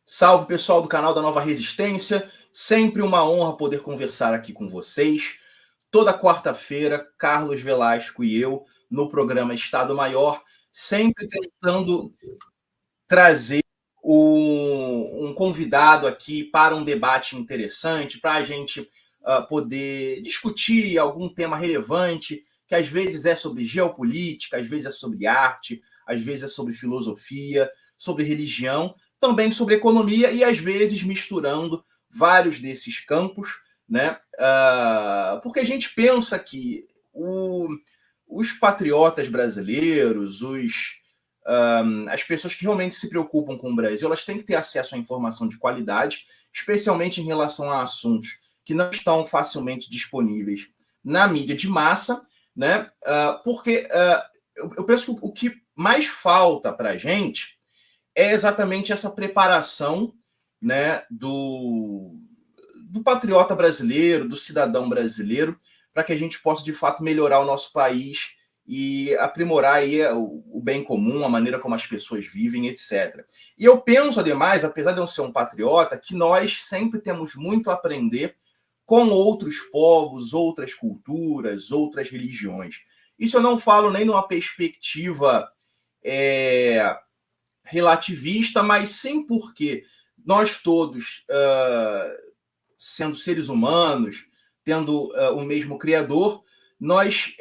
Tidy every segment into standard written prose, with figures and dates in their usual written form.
Salve, pessoal do canal da Nova Resistência. Sempre uma honra poder conversar aqui com vocês. Toda quarta-feira, Carlos Velasco e eu, no programa Estado Maior, sempre tentando trazer um convidado aqui para um debate interessante, para a gente poder discutir algum tema relevante, que às vezes é sobre geopolítica, às vezes é sobre arte, às vezes é sobre filosofia, sobre religião, também sobre economia e às vezes misturando vários desses campos, né? Porque a gente pensa que os patriotas brasileiros, as pessoas que realmente se preocupam com o Brasil, elas têm que ter acesso à informação de qualidade, especialmente em relação a assuntos que não estão facilmente disponíveis na mídia de massa, né? Porque eu penso que o que mais falta para a gente é exatamente essa preparação, né, do patriota brasileiro, do cidadão brasileiro, para que a gente possa, de fato, melhorar o nosso país e aprimorar aí o bem comum, a maneira como as pessoas vivem, etc. E eu penso, ademais, apesar de eu ser um patriota, que nós sempre temos muito a aprender com outros povos, outras culturas, outras religiões. Isso eu não falo nem numa perspectiva relativista, mas sim porque nós todos, sendo seres humanos, tendo o mesmo Criador, nós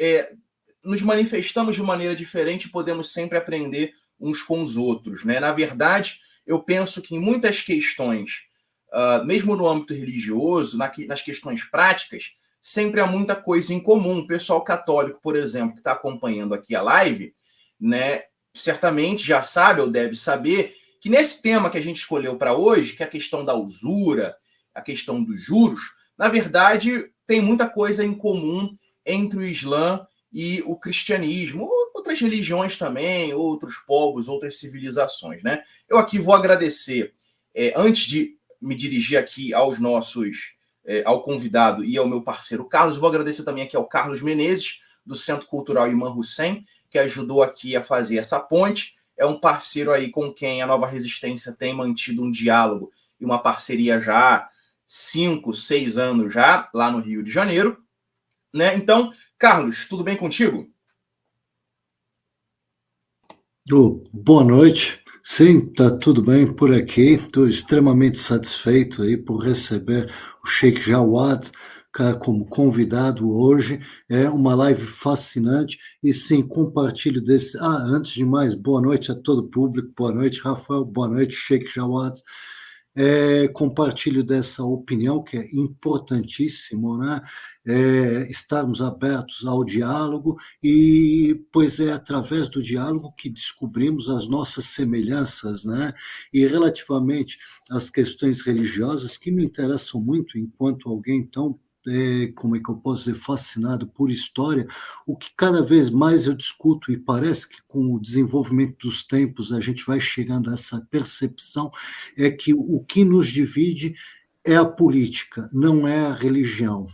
nos manifestamos de maneira diferente e podemos sempre aprender uns com os outros, né? Na verdade, eu penso que em muitas questões, mesmo no âmbito religioso, nas questões práticas, sempre há muita coisa em comum. O pessoal católico, por exemplo, que está acompanhando aqui a live, né, certamente já sabe ou deve saber que nesse tema que a gente escolheu para hoje, que é a questão da usura, a questão dos juros, na verdade, tem muita coisa em comum entre o Islã e o cristianismo, outras religiões também, outros povos, outras civilizações, né? Eu aqui vou agradecer, antes de me dirigir aqui ao convidado e ao meu parceiro Carlos, vou agradecer também aqui ao Carlos Menezes, do Centro Cultural Imam Hussein, que ajudou aqui a fazer essa ponte. É um parceiro aí com quem a Nova Resistência tem mantido um diálogo e uma parceria já há 5, 6 anos já, lá no Rio de Janeiro, né? Então, Carlos, tudo bem contigo? Boa noite. Sim, tá tudo bem por aqui. Estou extremamente satisfeito aí por receber o Sheikh Jawad como convidado hoje. É uma live fascinante e sim, compartilho desse. Antes de mais, boa noite a todo o público. Boa noite, Rafael. Boa noite, Sheikh Jawad. Compartilho dessa opinião que é importantíssimo, né? Estarmos abertos ao diálogo pois é através do diálogo que descobrimos as nossas semelhanças, né? E relativamente às questões religiosas que me interessam muito enquanto alguém tão como é que eu posso dizer, fascinado por história, o que cada vez mais eu discuto, e parece que com o desenvolvimento dos tempos a gente vai chegando a essa percepção, é que o que nos divide é a política, não é a religião.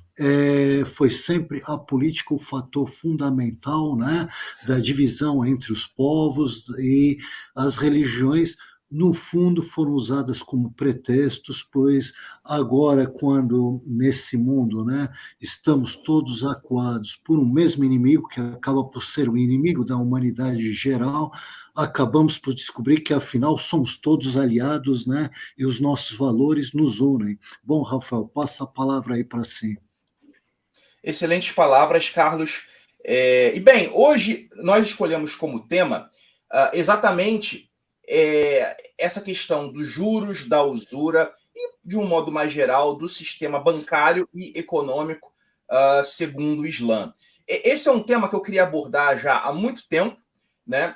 Foi sempre a política o fator fundamental, né, da divisão entre os povos, e as religiões, no fundo, foram usadas como pretextos, pois agora, quando nesse mundo, né, estamos todos acuados por um mesmo inimigo, que acaba por ser o inimigo da humanidade geral, acabamos por descobrir que, afinal, somos todos aliados, né, e os nossos valores nos unem. Bom, Rafael, passa a palavra aí para si. Excelentes palavras, Carlos. E bem, hoje nós escolhemos como tema exatamente essa questão dos juros, da usura e, de um modo mais geral, do sistema bancário e econômico segundo o Islã. Esse é um tema que eu queria abordar já há muito tempo, né?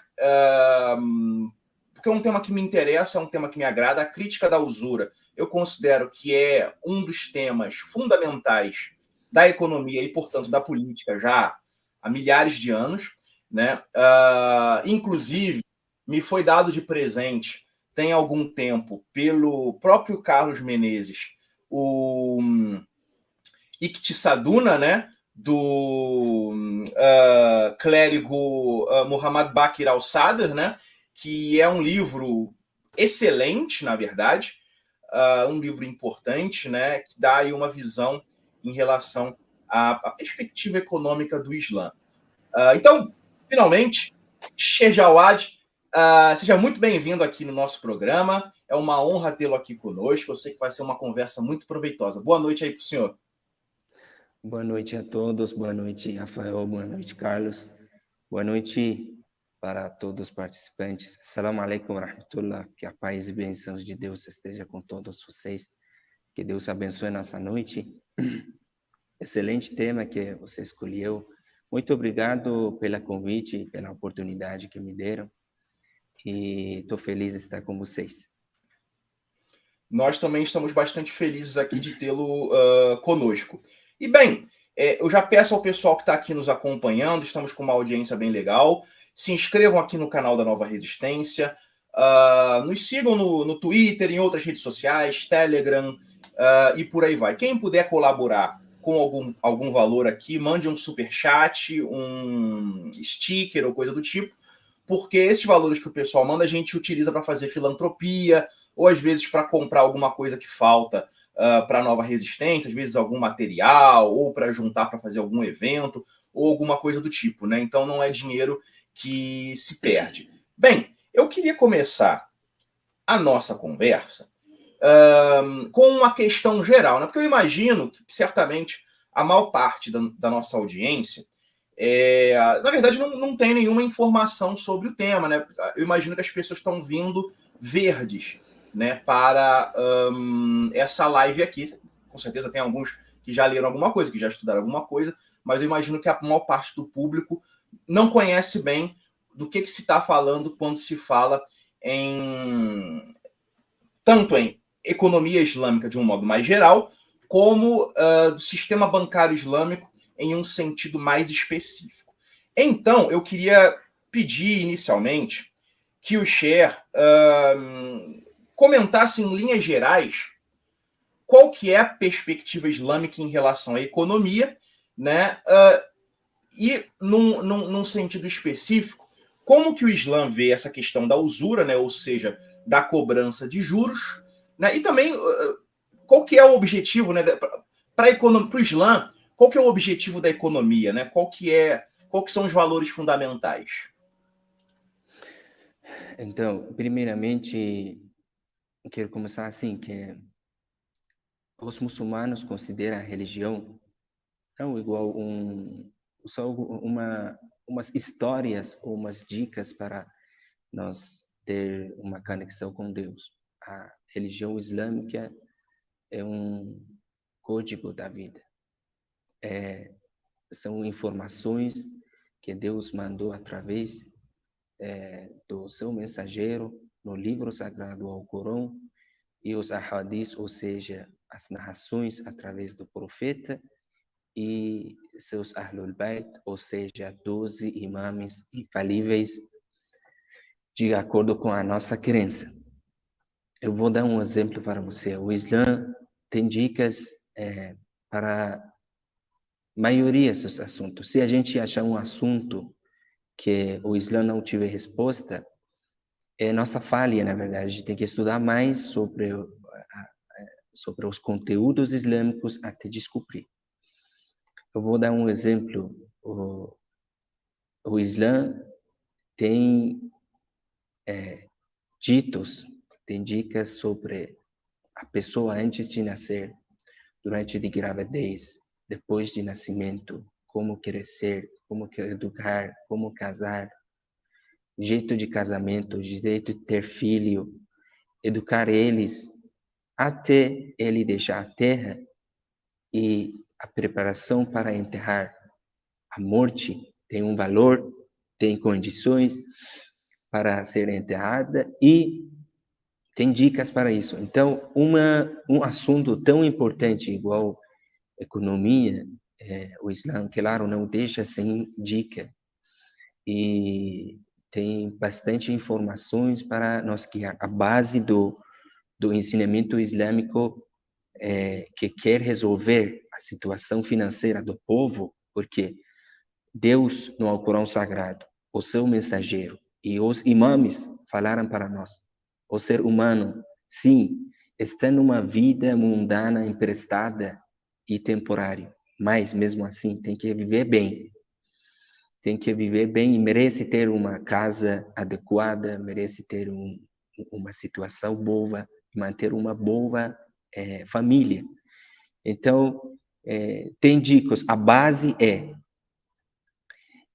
Porque é um tema que me interessa, é um tema que me agrada. A crítica da usura, eu considero que é um dos temas fundamentais da economia e, portanto, da política já há milhares de anos, né? Inclusive, me foi dado de presente, tem algum tempo, pelo próprio Carlos Menezes, o Iqtisaduna, né? Do clérigo Muhammad Baqir al-Sadr, né? Que é um livro excelente, na verdade, um livro importante, né, que dá aí uma visão em relação à perspectiva econômica do Islã. Então, finalmente, Sheikh Jawad, seja muito bem-vindo aqui no nosso programa. É uma honra tê-lo aqui conosco. Eu sei que vai ser uma conversa muito proveitosa. Boa noite aí para o senhor. Boa noite a todos, boa noite, Rafael, boa noite, Carlos. Boa noite para todos os participantes. Assalamu alaikum wa rahmatullah. Que a paz e bênçãos de Deus esteja com todos vocês. Que Deus abençoe nossa noite. Excelente tema que você escolheu. Muito obrigado pela convite e pela oportunidade que me deram. E estou feliz de estar com vocês. Nós também estamos bastante felizes aqui de tê-lo conosco. E bem, eu já peço ao pessoal que está aqui nos acompanhando, estamos com uma audiência bem legal, se inscrevam aqui no canal da Nova Resistência, nos sigam no Twitter, em outras redes sociais, Telegram e por aí vai. Quem puder colaborar com algum valor aqui, mande um superchat, um sticker ou coisa do tipo, porque esses valores que o pessoal manda a gente utiliza para fazer filantropia, ou às vezes para comprar alguma coisa que falta para a Nova Resistência, às vezes algum material, ou para juntar para fazer algum evento, ou alguma coisa do tipo, né? Então não é dinheiro que se perde. Bem, eu queria começar a nossa conversa com uma questão geral, né? Porque eu imagino que certamente a maior parte da nossa audiência na verdade, não tem nenhuma informação sobre o tema, né? Eu imagino que as pessoas estão vindo verdes, né, para essa live aqui. Com certeza tem alguns que já leram alguma coisa, que já estudaram alguma coisa, mas eu imagino que a maior parte do público não conhece bem do que se está falando quando se fala tanto em economia islâmica de um modo mais geral, como do sistema bancário islâmico em um sentido mais específico. Então, eu queria pedir inicialmente que o Sheikh comentasse em linhas gerais qual que é a perspectiva islâmica em relação à economia, né? E num sentido específico, como que o Islã vê essa questão da usura, né? Ou seja, da cobrança de juros, né? E também qual que é o objetivo, né, para o Islã, qual que é o objetivo da economia, né? Qual que são os valores fundamentais? Então, primeiramente, quero começar assim, que os muçulmanos consideram a religião não igual só umas histórias ou umas dicas para nós ter uma conexão com Deus. A religião islâmica é um código da vida. São informações que Deus mandou através do seu mensageiro no livro sagrado ao Corão e os ahadis, ou seja, as narrações através do profeta e seus Ahlul Bayt, ou seja, 12 imãs infalíveis de acordo com a nossa crença. Eu vou dar um exemplo para você. O Islã tem dicas para a maioria dos assuntos. Se a gente achar um assunto que o Islã não tiver resposta, é nossa falha, na verdade. A gente tem que estudar mais sobre os conteúdos islâmicos até descobrir. Eu vou dar um exemplo. O Islã tem ditos, tem dicas sobre a pessoa antes de nascer, durante a gravidez, depois de nascimento, como crescer, como educar, como casar, jeito de casamento, jeito de ter filho, educar eles até ele deixar a terra e a preparação para enterrar. A morte tem um valor, tem condições para ser enterrada e tem dicas para isso. Então, um assunto tão importante igual economia, o Islã, claro, não deixa sem dica. E tem bastante informações para nós criar a base do ensinamento islâmico que quer resolver a situação financeira do povo, porque Deus, no Alcorão Sagrado, o seu mensageiro e os imãs falaram para nós: o ser humano, sim, está numa vida mundana emprestada e temporária, mas mesmo assim tem que viver bem. Tem que viver bem e merece ter uma casa adequada, merece ter uma situação boa, manter uma boa família. Então, tem dicas. A base é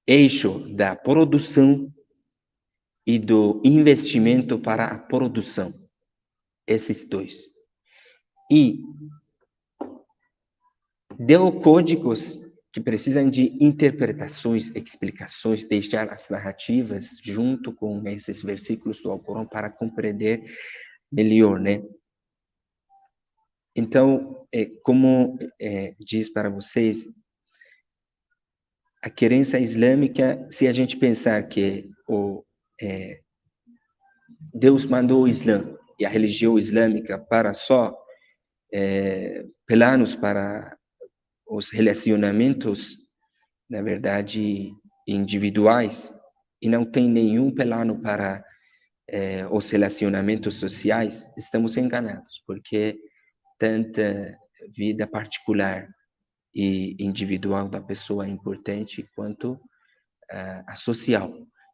eixo da produção e do investimento para a produção. Esses dois. E deu códigos que precisam de interpretações, explicações, deixar as narrativas junto com esses versículos do Alcorão para compreender melhor, né? Então, como diz para vocês, a crença islâmica, se a gente pensar que Deus mandou o Islã e a religião islâmica para só planos para os relacionamentos, na verdade, individuais, e não tem nenhum plano para os relacionamentos sociais, estamos enganados, porque tanta vida particular e individual da pessoa é importante quanto a social.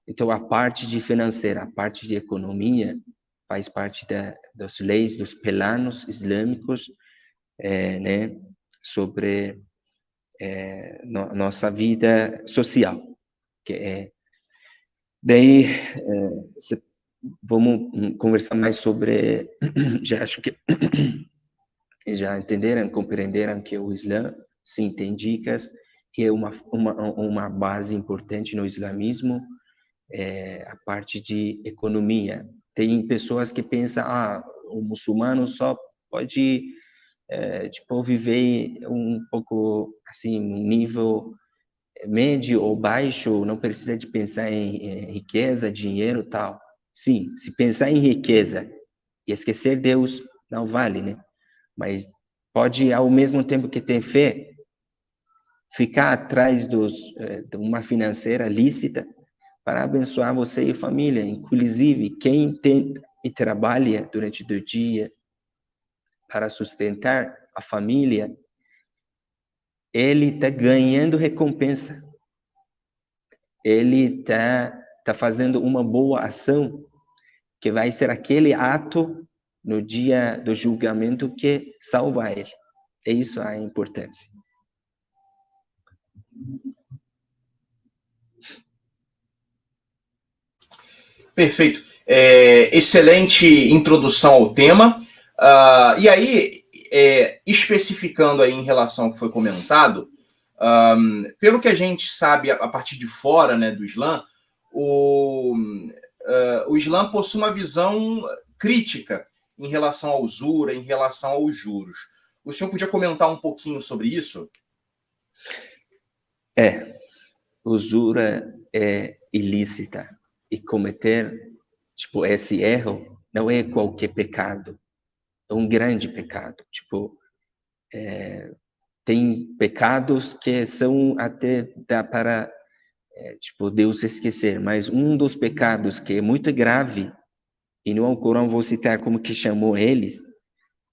Então, a parte de financeira, a parte de economia, faz parte das leis, dos planos islâmicos, né, sobre nossa vida social. Daí, vamos conversar mais sobre, já acho que já entenderam, compreenderam que o Islã, sim, tem dicas, e é uma base importante no islamismo, a parte de economia. Tem pessoas que pensam, o muçulmano só pode viver um pouco, assim, um nível médio ou baixo, não precisa de pensar em riqueza, dinheiro e tal. Sim, se pensar em riqueza e esquecer Deus, não vale, né? Mas pode, ao mesmo tempo que ter fé, ficar atrás de uma financeira lícita para abençoar você e a família. Inclusive, quem tem e trabalha durante o dia para sustentar a família, ele está ganhando recompensa. Ele tá fazendo uma boa ação, que vai ser aquele ato no dia do julgamento que salva ele. É isso a importância. Perfeito. Excelente introdução ao tema. E aí, especificando aí em relação ao que foi comentado, pelo que a gente sabe a partir de fora, né, do Islã, o Islã possui uma visão crítica em relação à usura, em relação aos juros. O senhor podia comentar um pouquinho sobre isso? Usura é ilícita, e cometer esse erro não é qualquer pecado, é um grande pecado. Tem pecados que são até dá para Deus esquecer, mas um dos pecados que é muito grave, e no Alcorão vou citar como que chamou eles,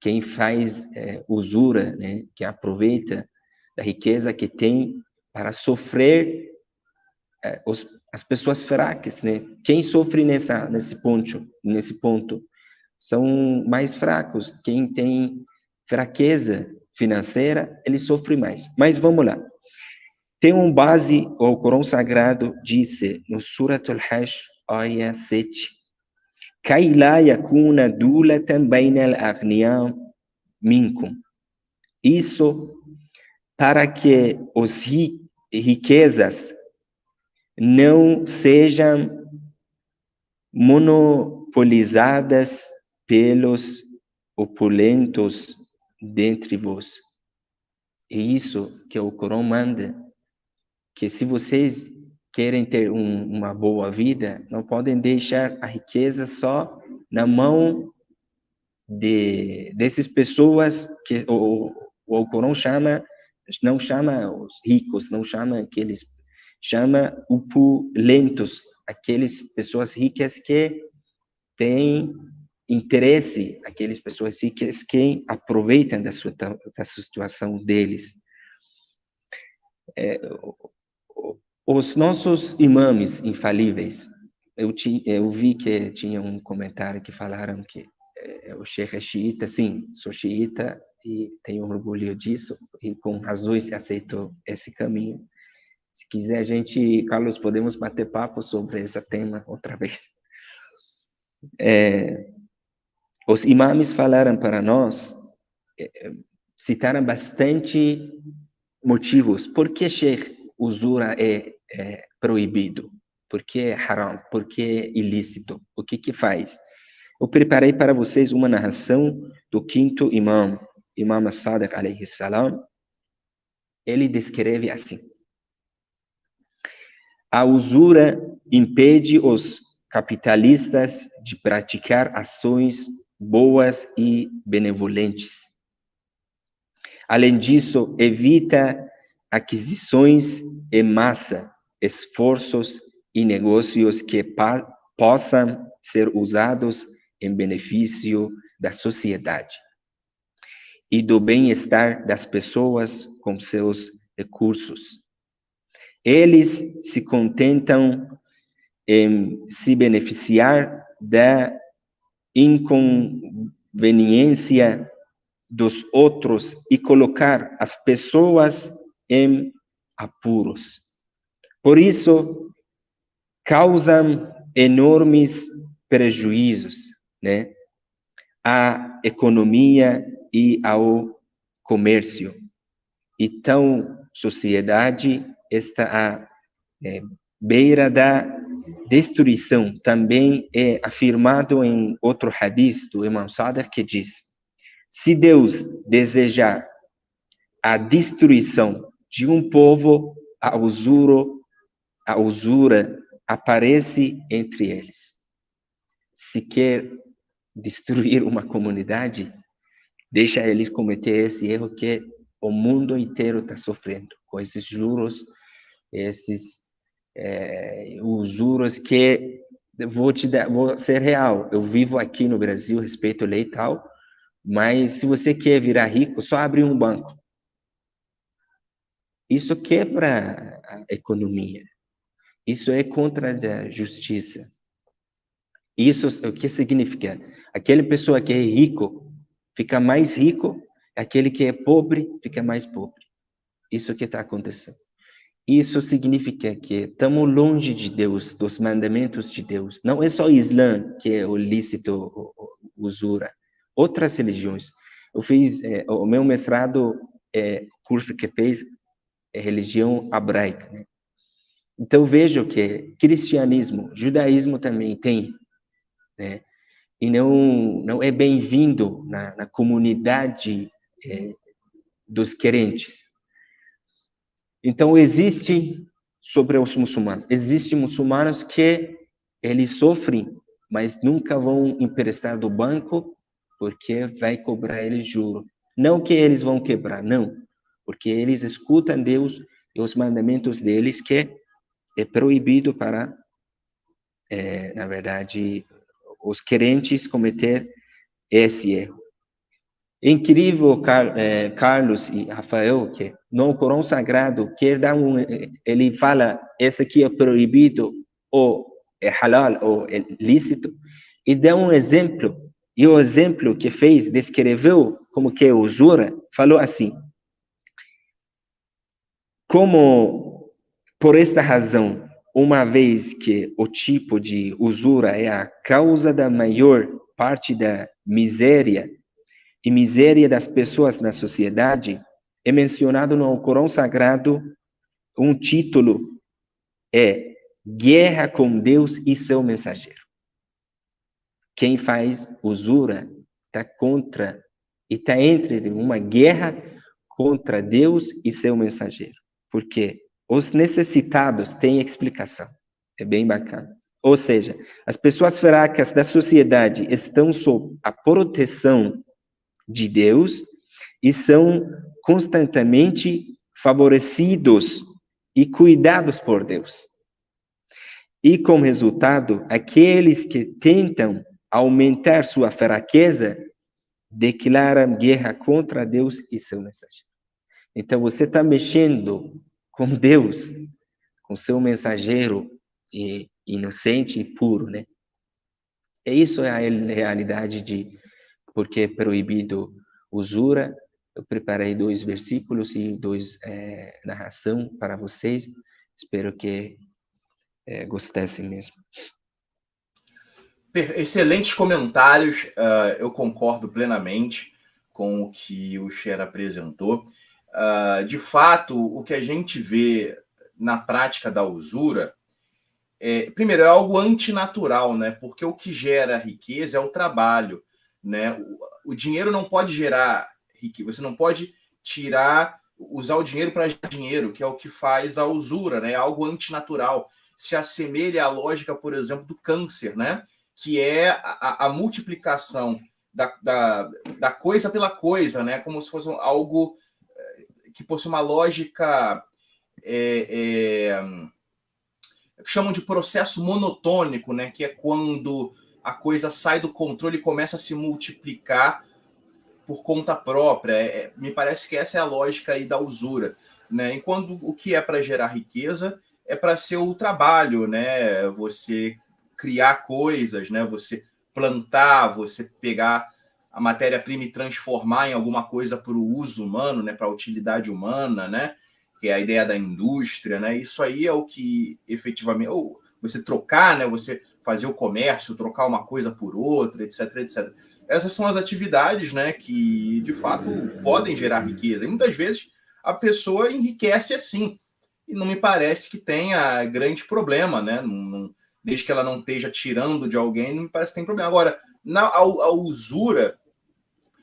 quem faz usura, né, que aproveita da riqueza que tem para sofrer as pessoas fracas, né? Quem sofre nesse ponto são mais fracos. Quem tem fraqueza financeira, ele sofre mais. Mas vamos lá. Tem uma base, o Alcorão Sagrado disse no Surat al-Hajj, aya 7, كَيْ لَا يَكُونَ دُولَةً بَيْنَ الْأَغْنِيَاءِ مِنْكُمْ. Isso para que as riquezas não sejam monopolizadas pelos opulentos dentre vós. É isso que o Corão manda, que se vocês querem ter uma boa vida, não podem deixar a riqueza só na mão dessas pessoas que o Corão não chama os ricos, não chama aqueles, chama opulentos, aquelas pessoas ricas que têm interesse aquelas pessoas que aproveitam da situação deles. Os nossos imãs infalíveis, eu vi que tinha um comentário que falaram que o Sheikh é xiita. Sim, sou xiita e tenho orgulho disso, e com razões aceito esse caminho. Se quiser, Carlos, podemos bater papo sobre esse tema outra vez. Os imãs falaram para nós, citaram bastante motivos. Por que Sheikh usura é proibido? Por que é haram? Por que é ilícito? O que faz? Eu preparei para vocês uma narração do quinto imã, Imam Sadiq alayhi salam. Ele descreve assim: a usura impede os capitalistas de praticar ações boas e benevolentes. Além disso, evita aquisições em massa, esforços e negócios que possam ser usados em benefício da sociedade e do bem-estar das pessoas com seus recursos. Eles se contentam em se beneficiar da inconveniência dos outros e colocar as pessoas em apuros. Por isso, causam enormes prejuízos, né, à economia e ao comércio. Então, sociedade está à beira da destruição. Também é afirmado em outro hadith do Imam Sadiq que diz: se Deus desejar a destruição de um povo, a usura aparece entre eles. Se quer destruir uma comunidade, deixa eles cometer esse erro que o mundo inteiro está sofrendo, com esses juros, esses usuras que vou ser real. Eu vivo aqui no Brasil, respeito a lei e tal, mas se você quer virar rico, só abre um banco. Isso quebra a economia. Isso é contra a justiça. Isso o que significa? Aquela pessoa que é rico fica mais rico, aquele que é pobre fica mais pobre. Isso que está acontecendo. Isso significa que estamos longe de Deus, dos mandamentos de Deus. Não é só o Islã que é o lícito, usura. Outras religiões. Eu fiz o meu mestrado, curso que fez é religião hebraica, né? Então vejo que cristianismo, judaísmo também tem, né? E não é bem-vindo na comunidade dos crentes. Então existe sobre os muçulmanos, existem muçulmanos que eles sofrem, mas nunca vão emprestar do banco porque vai cobrar eles juros. Não que eles vão quebrar, não, porque eles escutam Deus e os mandamentos deles, que é proibido para, na verdade, os crentes cometer esse erro. É incrível, Carlos e Rafael, que no Corão Sagrado, ele fala, esse aqui é proibido, ou é halal, ou é lícito, e dá um exemplo, e o exemplo que fez, descreveu como que é usura, falou assim: como, por esta razão, uma vez que o tipo de usura é a causa da maior parte da miséria e miséria das pessoas na sociedade, é mencionado no Corão Sagrado um título, é Guerra com Deus e seu mensageiro. Quem faz usura está contra, e está entre uma guerra contra Deus e seu mensageiro. Porque os necessitados têm explicação. É bem bacana. Ou seja, as pessoas fracas da sociedade estão sob a proteção de Deus e são constantemente favorecidos e cuidados por Deus. E, como resultado, aqueles que tentam aumentar sua fraqueza, declara guerra contra Deus e seu mensageiro. Então, você está mexendo com Deus, com seu mensageiro inocente e puro, né? E isso é a realidade de porque é proibido usura. Eu preparei 2 versículos e 2 narração para vocês. Espero que gostassem mesmo. Excelentes comentários, eu concordo plenamente com o que o Cher apresentou. De fato, o que a gente vê na prática da usura, primeiro, é algo antinatural, né? Porque o que gera riqueza é o trabalho, né? O dinheiro não pode gerar riqueza, você não pode usar o dinheiro para gerar dinheiro, que é o que faz a usura, né? É algo antinatural. Se assemelha à lógica, por exemplo, do câncer, né? Que é a multiplicação da coisa pela coisa, né? Como se fosse algo que fosse uma lógica que chamam de processo monotônico, né? Que é quando a coisa sai do controle e começa a se multiplicar por conta própria. Me parece que essa é a lógica aí da usura, né? Enquanto o que é para gerar riqueza é para ser o trabalho, né? Você criar coisas, né? Você plantar, você pegar a matéria-prima e transformar em alguma coisa para o uso humano, né? Para a utilidade humana, né? Que é a ideia da indústria, né? Isso aí é o que efetivamente, ou você trocar, né? Você fazer o comércio, trocar uma coisa por outra, etc, etc. Essas são as atividades, né? Que de fato podem gerar riqueza. E muitas vezes a pessoa enriquece assim. E não me parece que tenha grande problema, né? Desde que ela não esteja tirando de alguém, não me parece que tem problema. Agora, a usura,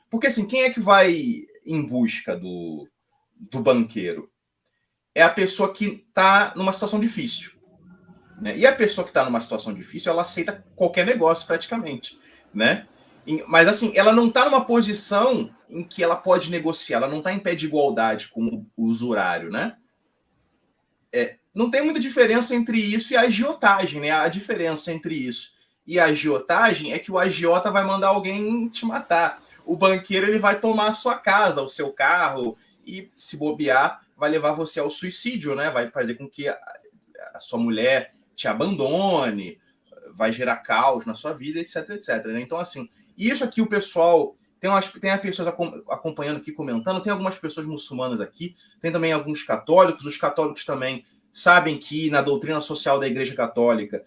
porque assim, quem é que vai em busca do banqueiro? É a pessoa que está numa situação difícil, né? E a pessoa que está numa situação difícil, ela aceita qualquer negócio praticamente, né? Mas assim, ela não está numa posição em que ela pode negociar, ela não está em pé de igualdade com o usurário, né? Não tem muita diferença entre isso e a agiotagem, né? A diferença entre isso e a agiotagem é que o agiota vai mandar alguém te matar. O banqueiro, ele vai tomar a sua casa, o seu carro, e se bobear, vai levar você ao suicídio, né? Vai fazer com que a sua mulher te abandone, vai gerar caos na sua vida, etc, etc. Né? Então, assim, isso aqui o pessoal... Tem as pessoas acompanhando aqui, comentando, tem algumas pessoas muçulmanas aqui, tem também alguns católicos, os católicos também sabem que na doutrina social da Igreja Católica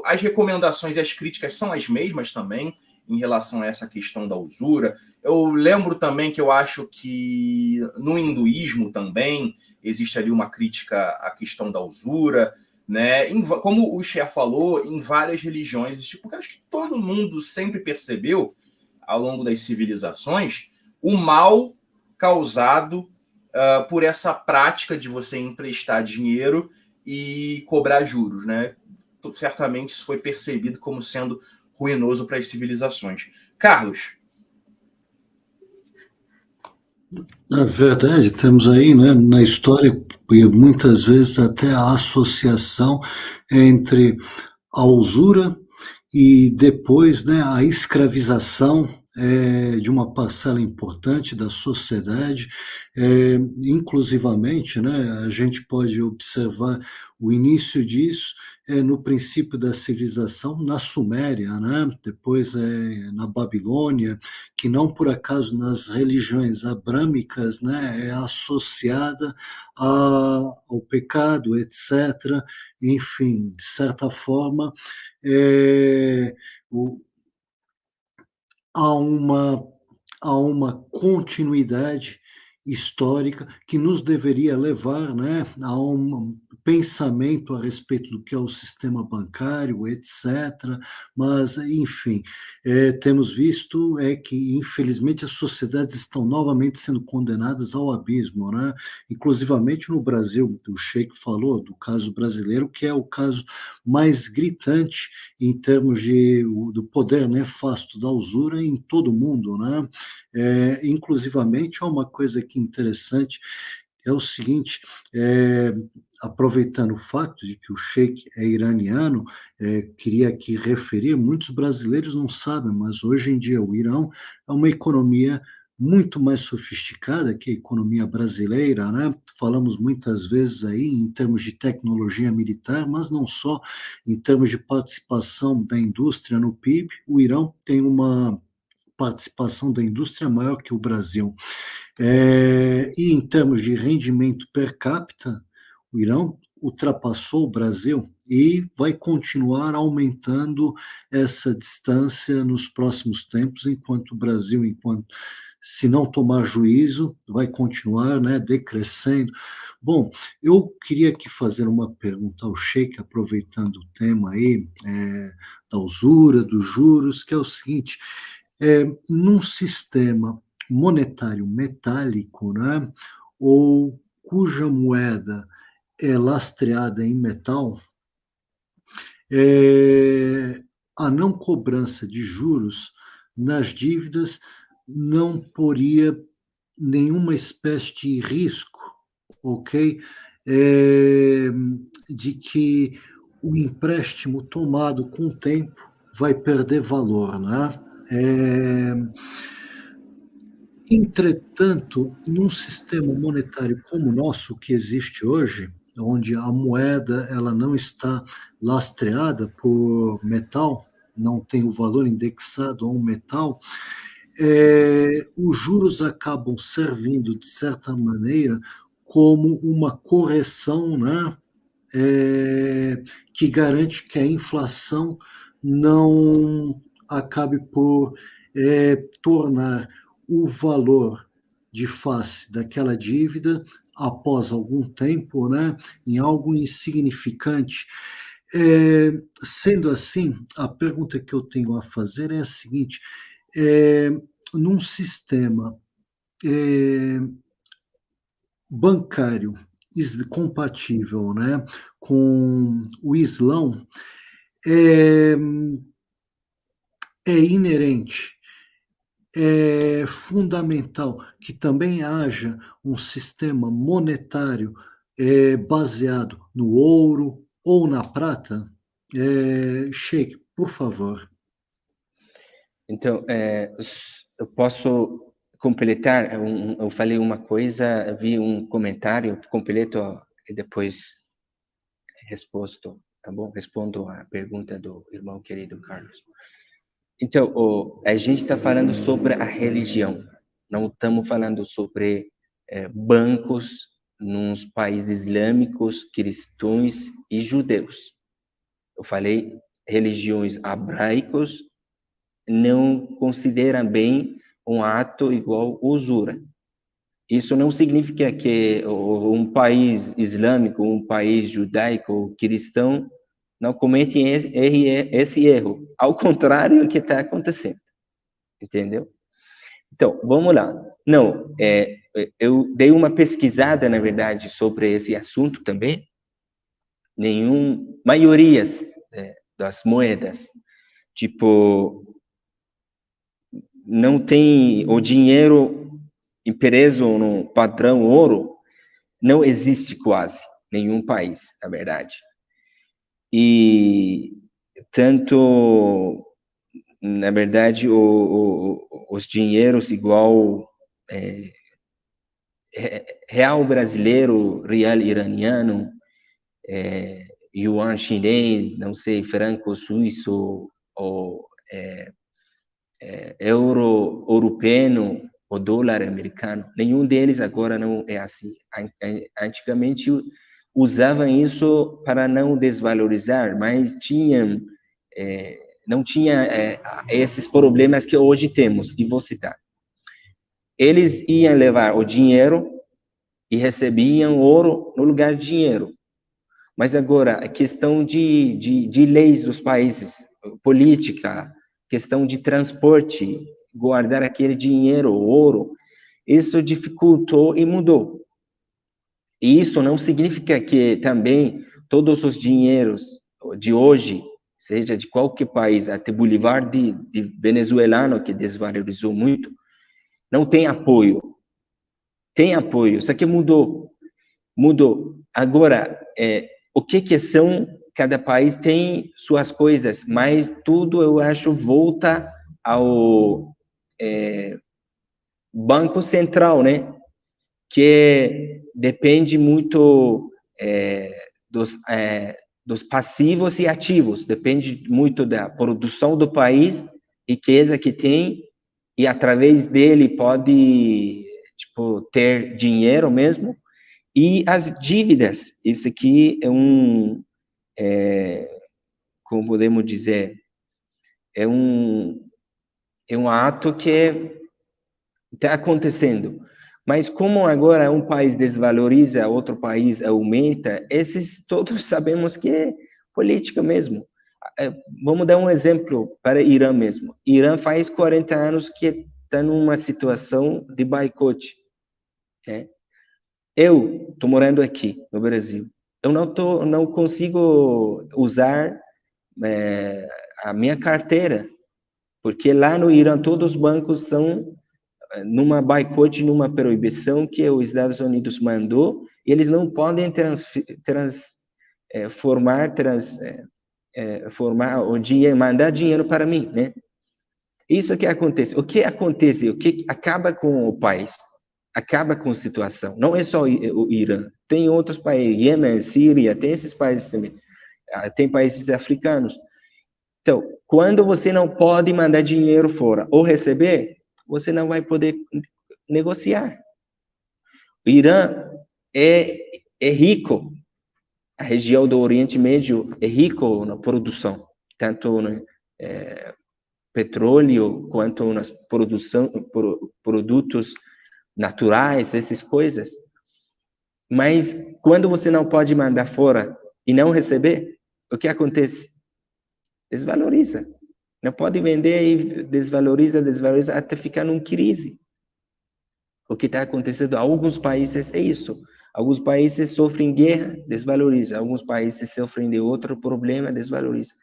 as recomendações e as críticas são as mesmas também em relação a essa questão da usura. Eu lembro também que eu acho que no hinduísmo também existe ali uma crítica à questão da usura, né? Como o Cher falou, em várias religiões, porque acho que todo mundo sempre percebeu ao longo das civilizações o mal causado por essa prática de você emprestar dinheiro e cobrar juros, né? Certamente isso foi percebido como sendo ruinoso para as civilizações. Carlos. Na verdade, temos aí, né, na história, muitas vezes até a associação entre a usura e depois, né, a escravização de uma parcela importante da sociedade, inclusivamente, né, a gente pode observar o início disso no princípio da civilização na Suméria, né, depois na Babilônia, que não por acaso nas religiões abrâmicas, né, é associada ao pecado, etc. Enfim, de certa forma, há uma continuidade histórica que nos deveria levar, né, a um pensamento a respeito do que é o sistema bancário, etc. Mas, enfim, temos visto que, infelizmente, as sociedades estão novamente sendo condenadas ao abismo, né? Inclusivamente no Brasil, o Sheik falou do caso brasileiro, que é o caso mais gritante em termos do poder nefasto da usura em todo o mundo, né? Inclusivamente, há uma coisa aqui interessante, é o seguinte, aproveitando o fato de que o Sheik é iraniano, queria aqui referir, muitos brasileiros não sabem, mas hoje em dia o Irão é uma economia muito mais sofisticada que a economia brasileira, né? Falamos muitas vezes aí em termos de tecnologia militar, mas não só, em termos de participação da indústria no PIB, o Irão tem uma participação da indústria maior que o Brasil. E em termos de rendimento per capita, o Irão ultrapassou o Brasil e vai continuar aumentando essa distância nos próximos tempos, enquanto o Brasil, se não tomar juízo, vai continuar, né, decrescendo. Bom, eu queria aqui fazer uma pergunta ao Sheik, aproveitando o tema aí, da usura, dos juros, que é o seguinte, num sistema monetário metálico, né, ou cuja moeda é lastreada em metal, a não cobrança de juros nas dívidas não poria nenhuma espécie de risco, ok? De que o empréstimo tomado com o tempo vai perder valor, né? Entretanto, num sistema monetário como o nosso que existe hoje, onde a moeda ela não está lastreada por metal, não tem o valor indexado a um metal, os juros acabam servindo, de certa maneira, como uma correção, né, que garante que a inflação não acabe por tornar o valor de face daquela dívida, após algum tempo, né, em algo insignificante. Sendo assim, a pergunta que eu tenho a fazer é a seguinte, num sistema bancário compatível, né, com o Islão, é inerente, é fundamental que também haja um sistema monetário baseado no ouro ou na prata? Sheik, por favor. Então, eu posso completar? Eu falei uma coisa, vi um comentário, completo e depois tá bom? Respondo a pergunta do irmão querido Carlos. Então, a gente está falando sobre a religião, não estamos falando sobre bancos nos países islâmicos, cristãos e judeus. Eu falei religiões abraicos não consideram bem um ato igual usura. Isso não significa que um país islâmico, um país judaico, cristão, não cometem esse erro. Ao contrário do que está acontecendo. Entendeu? Então, vamos lá. Não, eu dei uma pesquisada, na verdade, sobre esse assunto também. Maiorias das moedas, tipo, não tem o dinheiro impresso no padrão ouro, não existe quase nenhum país, na verdade. E tanto, na verdade, os dinheiros igual real brasileiro, real iraniano, yuan chinês, não sei, franco suíço, ou euro europeu, o dólar americano, nenhum deles agora não é assim. Antigamente usavam isso para não desvalorizar, mas não tinha esses problemas que hoje temos, e vou citar. Eles iam levar o dinheiro e recebiam ouro no lugar de dinheiro. Mas agora, a questão de leis dos países, política, questão de transporte, guardar aquele dinheiro, ouro, isso dificultou e mudou. E isso não significa que também todos os dinheiros de hoje, seja de qualquer país, até Bolívar de venezuelano, que desvalorizou muito, não tem apoio. Tem apoio, só que mudou. mudou. Agora, o que são, cada país tem suas coisas, mas tudo, eu acho, volta ao Banco Central, né? Que depende muito dos passivos e ativos, depende muito da produção do país, riqueza que tem, e através dele pode, tipo, ter dinheiro mesmo, e as dívidas. Isso aqui como podemos dizer, é um ato que está acontecendo. Mas como agora um país desvaloriza, outro país aumenta, esses todos sabemos que é política mesmo. Vamos dar um exemplo para o Irã mesmo. Irã faz 40 anos que está numa situação de boicote, né? Eu estou morando aqui no Brasil. Eu não consigo usar a minha carteira, porque lá no Irã todos os bancos são numa boicote, numa proibição que os Estados Unidos mandou, e eles não podem formar o dinheiro, mandar dinheiro para mim, né? Isso que acontece. O que acontece? O que acaba com o país? Acaba com a situação. Não é só o Irã. Tem outros países, Iêmen, Síria, tem esses países também. Tem países africanos. Então, quando você não pode mandar dinheiro fora ou receber, você não vai poder negociar. O Irã é rico, a região do Oriente Médio é rico na produção, tanto no petróleo quanto nas produtos naturais, essas coisas. Mas quando você não pode mandar fora e não receber, o que acontece? Desvaloriza. Não pode vender e desvaloriza até ficar numa crise. O que está acontecendo em alguns países é isso. Alguns países sofrem guerra, desvaloriza. Alguns países sofrem de outro problema, desvaloriza.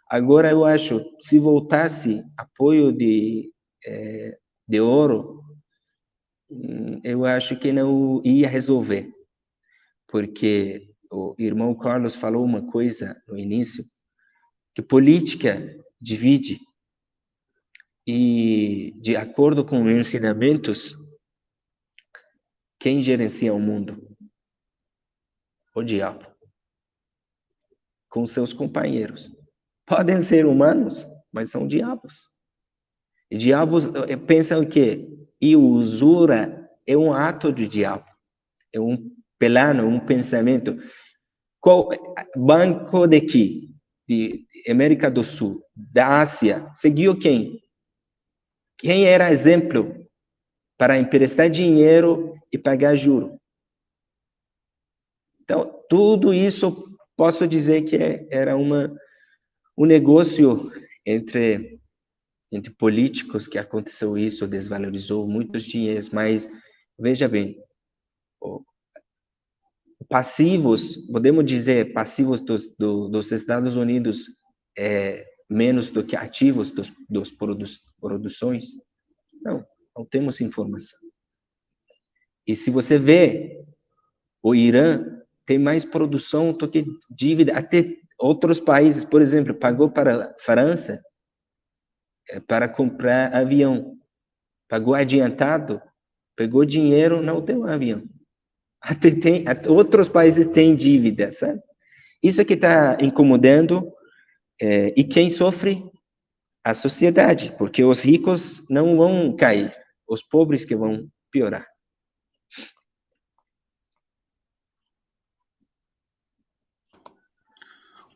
Agora, eu acho, se voltasse apoio de ouro, eu acho que não ia resolver. Porque o irmão Carlos falou uma coisa no início, que política divide, e de acordo com os ensinamentos, quem gerencia o mundo? O diabo. Com seus companheiros. Podem ser humanos, mas são diabos. E diabos pensam que e usura é um ato do diabo. É um plano, um pensamento. Qual banco daqui? De América do Sul, da Ásia, seguiu quem? Quem era exemplo para emprestar dinheiro e pagar juro? Então, tudo isso, posso dizer que era um negócio entre políticos que aconteceu isso, desvalorizou muitos dinheiros, mas, veja bem, passivos, podemos dizer, passivos dos Estados Unidos menos do que ativos dos produções? Não temos informação. E se você vê, o Irã tem mais produção do que dívida, até outros países, por exemplo, pagou para a França para comprar avião, pagou adiantado, pegou dinheiro, não deu avião. Até outros países têm dívida, sabe? Isso que está incomodando, e quem sofre? A sociedade, porque os ricos não vão cair, os pobres que vão piorar.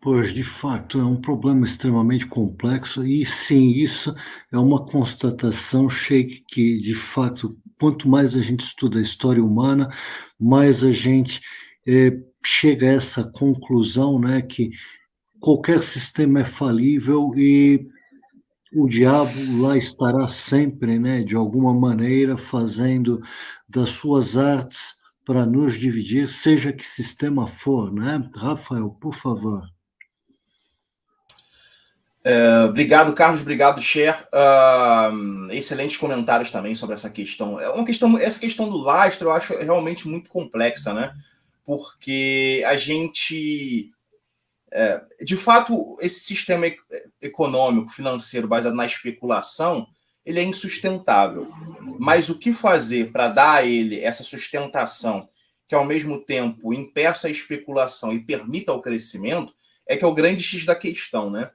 Pois, de fato, é um problema extremamente complexo e, sim, isso é uma constatação, Sheikh, que, de fato, quanto mais a gente estuda a história humana, mais a gente chega a essa conclusão, né, que qualquer sistema é falível e o diabo lá estará sempre, né, de alguma maneira, fazendo das suas artes para nos dividir, seja que sistema for, né? Rafael, por favor. Obrigado, Carlos. Obrigado, Cher. Excelentes comentários também sobre essa questão. Essa questão do lastro eu acho realmente muito complexa, né? porque a gente... de fato, esse sistema econômico, financeiro, baseado na especulação, ele é insustentável. Mas o que fazer para dar a ele essa sustentação que, ao mesmo tempo, impeça a especulação e permita o crescimento, é que é o grande X da questão, né?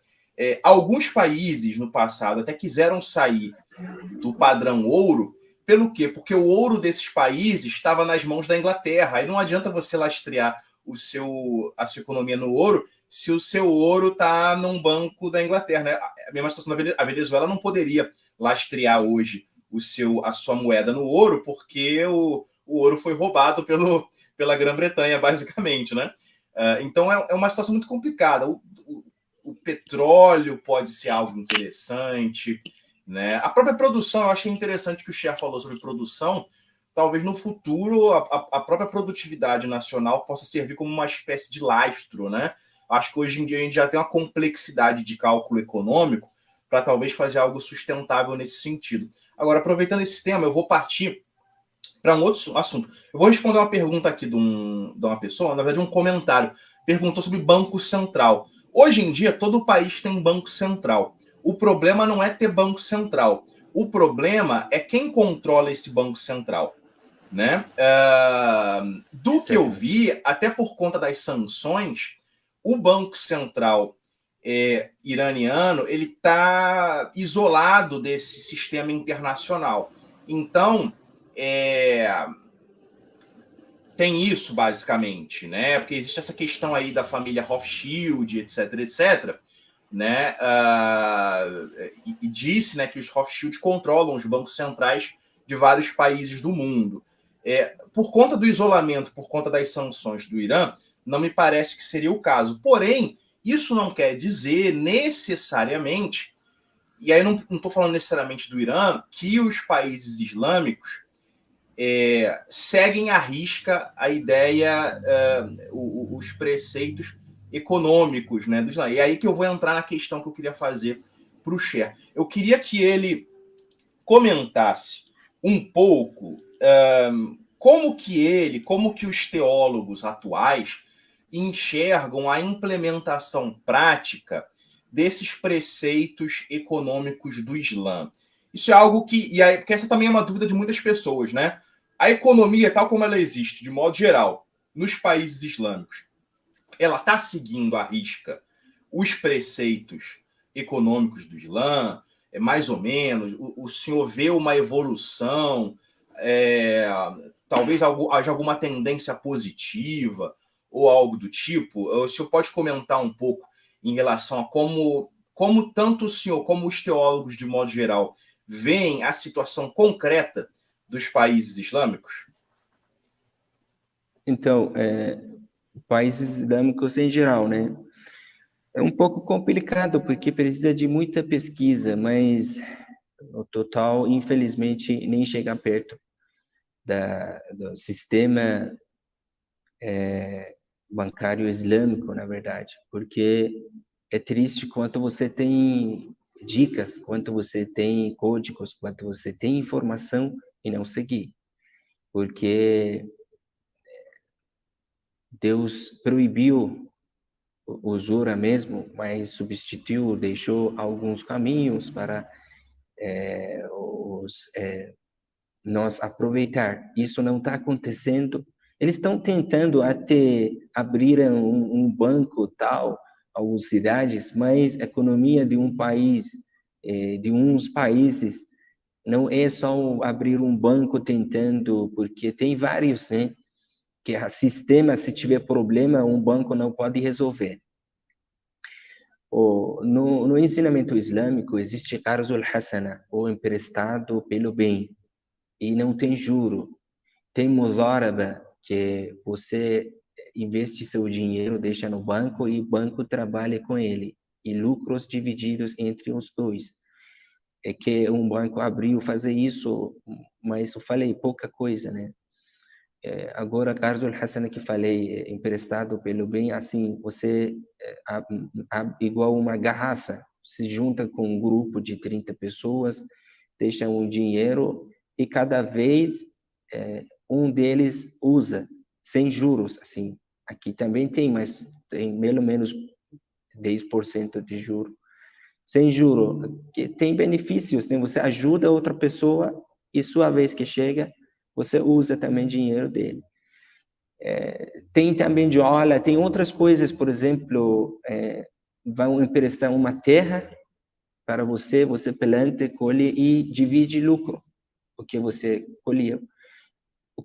Alguns países, no passado, até quiseram sair do padrão ouro. Pelo quê? Porque o ouro desses países estava nas mãos da Inglaterra. Aí não adianta você lastrear a sua economia no ouro se o seu ouro está num banco da Inglaterra, né? A mesma situação da Venezuela não poderia lastrear hoje a sua moeda no ouro, porque o ouro foi roubado pela Grã-Bretanha, basicamente, né? Então é uma situação muito complicada. O petróleo pode ser algo interessante, né? A própria produção, eu achei interessante que o Cher falou sobre produção. Talvez no futuro a própria produtividade nacional possa servir como uma espécie de lastro, né? Acho que hoje em dia a gente já tem uma complexidade de cálculo econômico para talvez fazer algo sustentável nesse sentido. Agora, aproveitando esse tema, eu vou partir para um outro assunto. Eu vou responder uma pergunta aqui de uma pessoa, na verdade um comentário. Perguntou sobre Banco Central. Hoje em dia, todo o país tem Banco Central. O problema não é ter Banco Central. O problema é quem controla esse Banco Central, né? Do que eu vi, até por conta das sanções, o Banco Central iraniano ele está isolado desse sistema internacional. Então, tem isso, basicamente, né? Porque existe essa questão aí da família Rothschild, etc., né? E disse, né, que os Rothschild controlam os bancos centrais de vários países do mundo. Por conta do isolamento, por conta das sanções do Irã, não me parece que seria o caso. Porém, isso não quer dizer necessariamente, e aí não estou falando necessariamente do Irã, que os países islâmicos seguem à risca a ideia, os preceitos econômicos, né, do Islã. E aí que eu vou entrar na questão que eu queria fazer para o Cher. Eu queria que ele comentasse um pouco como que os teólogos atuais enxergam a implementação prática desses preceitos econômicos do Islã. Isso é algo porque essa também é uma dúvida de muitas pessoas, né? A economia, tal como ela existe, de modo geral, nos países islâmicos, ela está seguindo à risca os preceitos econômicos do Islã, mais ou menos. O senhor vê uma evolução, talvez haja alguma tendência positiva ou algo do tipo? O senhor pode comentar um pouco em relação a como tanto o senhor como os teólogos, de modo geral, veem a situação concreta dos países islâmicos? Então, países islâmicos em geral, né? É um pouco complicado, porque precisa de muita pesquisa, mas o total, infelizmente, nem chega perto do sistema bancário islâmico, na verdade, porque é triste quanto você tem dicas, quanto você tem códigos, quanto você tem informação e não seguir, porque Deus proibiu o usura mesmo, mas substituiu, deixou alguns caminhos para nós aproveitar. Isso não está acontecendo. Eles estão tentando até abrir um banco tal, algumas cidades, mas a economia de um país, de uns países, não é só abrir um banco tentando, porque tem vários, né? Que o sistema, se tiver problema, um banco não pode resolver. No ensinamento islâmico existe Arzul Hasana, ou emprestado pelo bem, e não tem juro. Tem Muzaraba, que você investe seu dinheiro, deixa no banco e o banco trabalha com ele, e lucros divididos entre os dois. É que um banco abriu fazer isso, mas eu falei pouca coisa, né? Agora, Arzul Hasana que falei, emprestado pelo bem, assim, você, igual uma garrafa, se junta com um grupo de 30 pessoas, deixa um dinheiro e cada vez um deles usa. sem juros, assim. Aqui também tem, mas tem pelo menos 10% de juro. Sem juro, que tem benefícios, né? Você ajuda outra pessoa e sua vez que chega, você usa também dinheiro dele. Tem também de olha, tem outras coisas, por exemplo, vão emprestar uma terra para você, você planta, colhe e divide lucro, porque você colheu.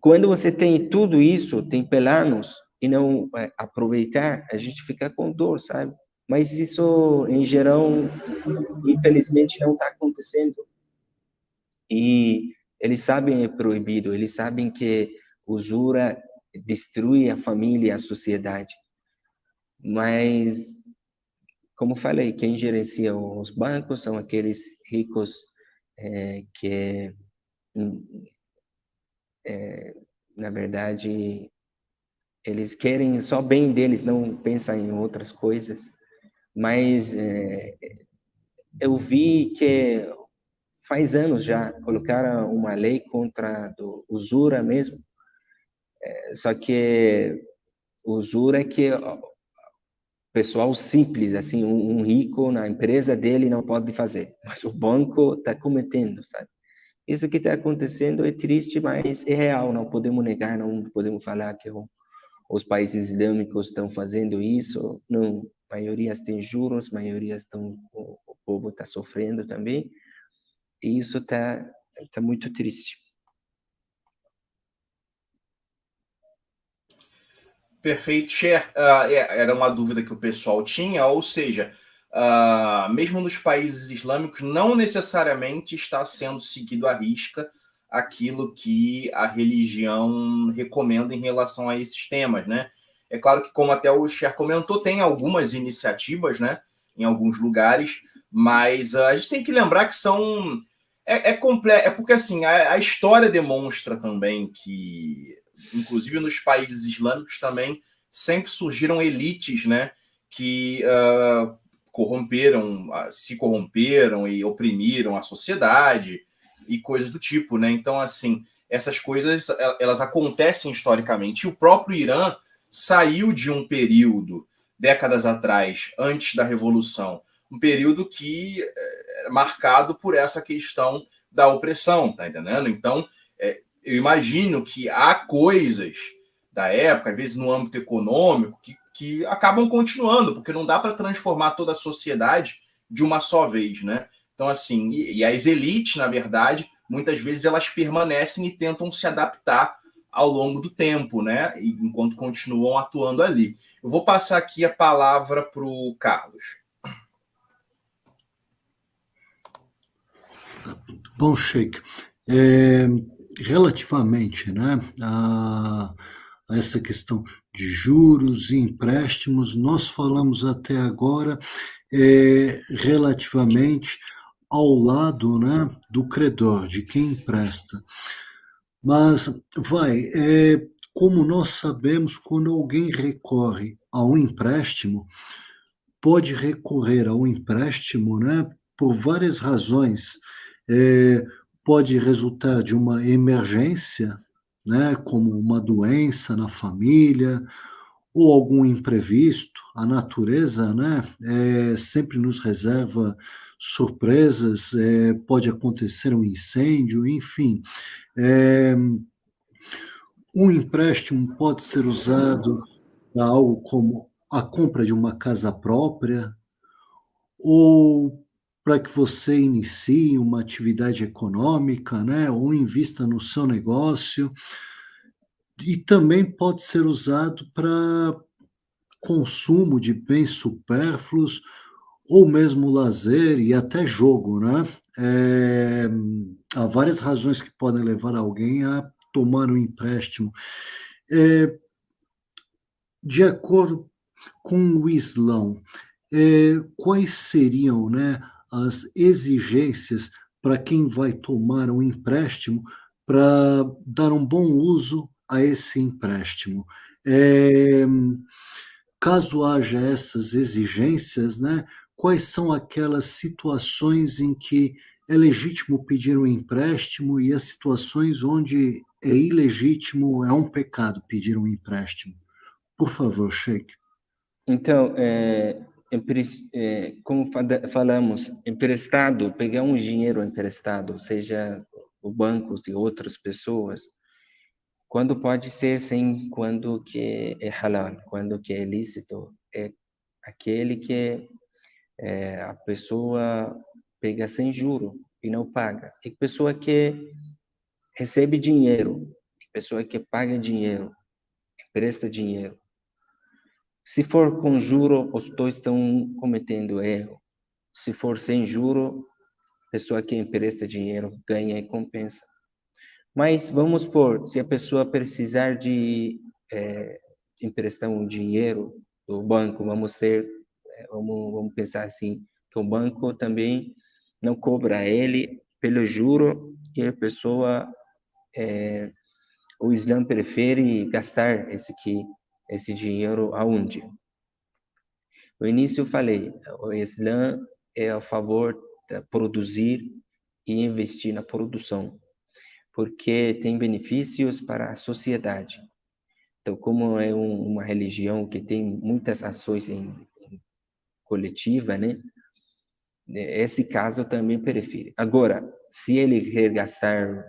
Quando você tem tudo isso, tem planos e não aproveitar, a gente fica com dor, sabe? Mas isso, em geral, infelizmente não está acontecendo. E eles sabem é proibido, eles sabem que usura destrui a família, a sociedade. Mas, como falei, quem gerencia os bancos são aqueles ricos que, na verdade, eles querem só bem deles, não pensam em outras coisas. Mas eu vi que faz anos já colocaram uma lei contra do usura mesmo, só que usura é que o pessoal simples, assim, um rico na empresa dele não pode fazer, mas o banco está cometendo, sabe? Isso que está acontecendo é triste, mas é real, não podemos negar, não podemos falar que os países islâmicos estão fazendo isso, não, maiorias têm juros, maiorias estão, o povo está sofrendo também, e isso está muito triste. Perfeito, Cher. Era uma dúvida que o pessoal tinha, ou seja, mesmo nos países islâmicos, não necessariamente está sendo seguido à risca aquilo que a religião recomenda em relação a esses temas, né? É claro que, como até o Cher comentou, tem algumas iniciativas, né, em alguns lugares, mas a gente tem que lembrar que são... É porque, assim, a história demonstra também que, inclusive nos países islâmicos também, sempre surgiram elites, né, que se corromperam e oprimiram a sociedade e coisas do tipo, né? Então, assim, essas coisas, elas acontecem historicamente. E o próprio Irã saiu de um período, décadas atrás, antes da Revolução, um período que era marcado por essa questão da opressão, tá entendendo? Então, eu imagino que há coisas da época, às vezes no âmbito econômico, que acabam continuando, porque não dá para transformar toda a sociedade de uma só vez, né? Então, assim, e as elites, na verdade, muitas vezes elas permanecem e tentam se adaptar ao longo do tempo, né? Enquanto continuam atuando ali. Eu vou passar aqui a palavra para o Carlos. Bom, Sheik, relativamente, né, a essa questão de juros e empréstimos, nós falamos até agora relativamente ao lado, né, do credor, de quem empresta. Mas, como nós sabemos, quando alguém recorre a um empréstimo, pode recorrer ao empréstimo, né, por várias razões. Pode resultar de uma emergência, né, como uma doença na família, ou algum imprevisto. A natureza, né, sempre nos reserva surpresas, pode acontecer um incêndio, enfim. Um empréstimo pode ser usado para algo como a compra de uma casa própria, ou para que você inicie uma atividade econômica, né, ou invista no seu negócio, e também pode ser usado para consumo de bens supérfluos, ou mesmo lazer e até jogo, né? Há várias razões que podem levar alguém a tomar um empréstimo. De acordo com o Islão, quais seriam, né, as exigências para quem vai tomar um empréstimo para dar um bom uso a esse empréstimo? Caso haja essas exigências, né, quais são aquelas situações em que é legítimo pedir um empréstimo e as situações onde é ilegítimo, é um pecado pedir um empréstimo? Por favor, Sheikh. Então, como falamos, emprestado, pegar um dinheiro emprestado, seja o banco e outras pessoas, quando pode ser sim, quando que é halal, quando que é lícito, é aquele que a pessoa pega sem juro e não paga. E pessoa que recebe dinheiro, pessoa que paga dinheiro, empresta dinheiro. Se for com juro, os dois estão cometendo erro. Se for sem juro, a pessoa que empresta dinheiro ganha e compensa. Mas vamos supor, se a pessoa precisar de emprestar um dinheiro do banco, vamos pensar assim, que o banco também não cobra ele pelo juro e a pessoa, o Islã prefere gastar esse dinheiro aonde? No início eu falei, o Islã é a favor de produzir e investir na produção, porque tem benefícios para a sociedade. Então, como é uma religião que tem muitas ações em coletiva, né? Esse caso eu também prefiro. Agora, se ele quer gastar,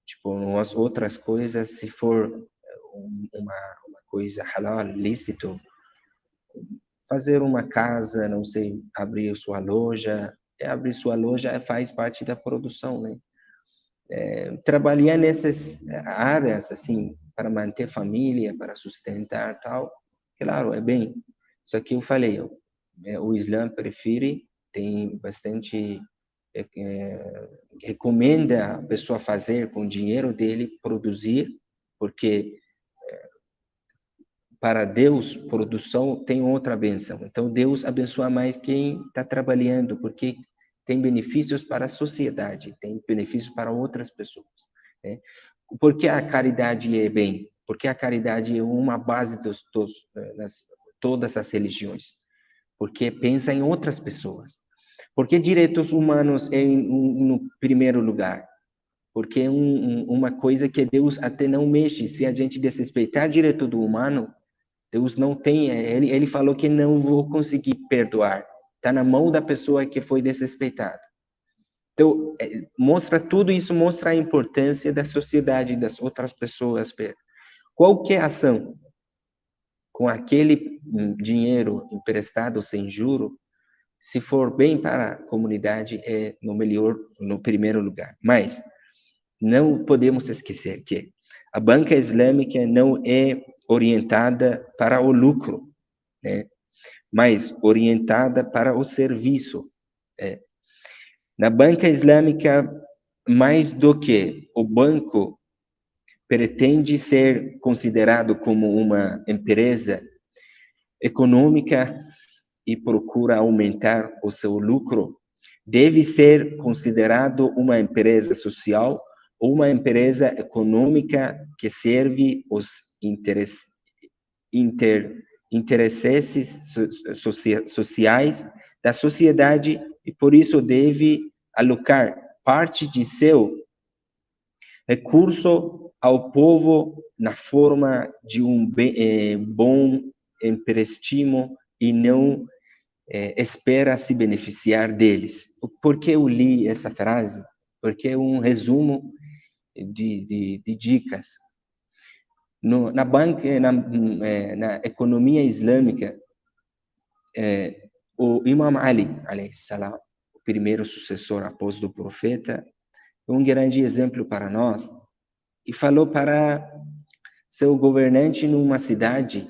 tipo, umas outras coisas, se for uma coisa halal, lícito, fazer uma casa, não sei, abrir sua loja faz parte da produção, né? Trabalhar nessas áreas, assim, para manter família, para sustentar tal, claro, é bem. Só que eu falei, o Islã prefere, tem bastante, recomenda a pessoa fazer com o dinheiro dele, produzir, porque para Deus, produção tem outra benção. Então, Deus abençoa mais quem está trabalhando, porque tem benefícios para a sociedade, tem benefícios para outras pessoas, né? Por que a caridade é bem? Porque a caridade é uma base todas as religiões. Porque pensa em outras pessoas. Porque direitos humanos no primeiro lugar? Porque é uma coisa que Deus até não mexe. Se a gente desrespeitar direito do humano, Deus não tem, ele falou que não vou conseguir perdoar. Está na mão da pessoa que foi desrespeitada. Então, mostra tudo isso, mostra a importância da sociedade, das outras pessoas. Qualquer ação com aquele dinheiro emprestado sem juro, se for bem para a comunidade, é no primeiro lugar. Mas não podemos esquecer que a banca islâmica não é orientada para o lucro, né? Mas orientada para o serviço. Na banca islâmica, mais do que o banco pretende ser considerado como uma empresa econômica e procura aumentar o seu lucro, deve ser considerado uma empresa social ou uma empresa econômica que serve os interesses sociais da sociedade e, por isso, deve alocar parte de seu recurso ao povo na forma de um bom empréstimo e não espera se beneficiar deles. Por que eu li essa frase? Porque é um resumo de dicas. Na economia islâmica, o Imam Ali, alayhi salam, o primeiro sucessor após do profeta, é um grande exemplo para nós, e falou para seu governante numa cidade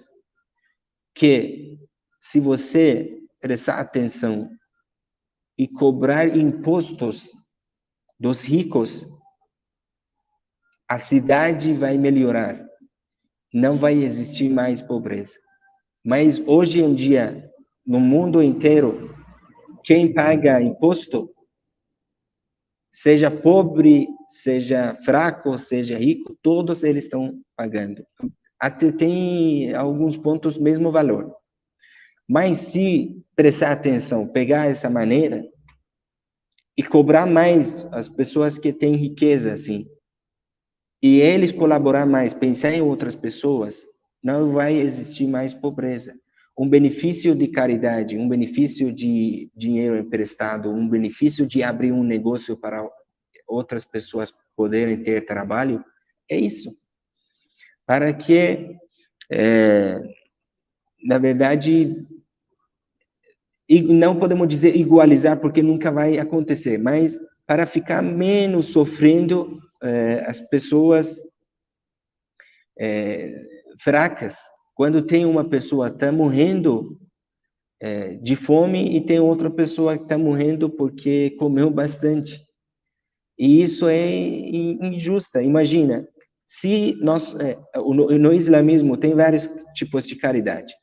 que, se você prestar atenção e cobrar impostos dos ricos, a cidade vai melhorar, não vai existir mais pobreza. Mas hoje em dia, no mundo inteiro, quem paga imposto, seja pobre, seja fraco, seja rico, todos eles estão pagando. Até tem alguns pontos mesmo valor. Mas se prestar atenção, pegar essa maneira e cobrar mais as pessoas que têm riqueza, assim, e eles colaborar mais, pensar em outras pessoas, não vai existir mais pobreza. Um benefício de caridade, um benefício de dinheiro emprestado, um benefício de abrir um negócio para outras pessoas poderem ter trabalho, é isso. Para que, na verdade, não podemos dizer igualizar, porque nunca vai acontecer, mas para ficar menos sofrendo as pessoas fracas. Quando tem uma pessoa que está morrendo de fome e tem outra pessoa que está morrendo porque comeu bastante. E isso é injusta. Imagina, se nós, no islamismo tem vários tipos de caridade.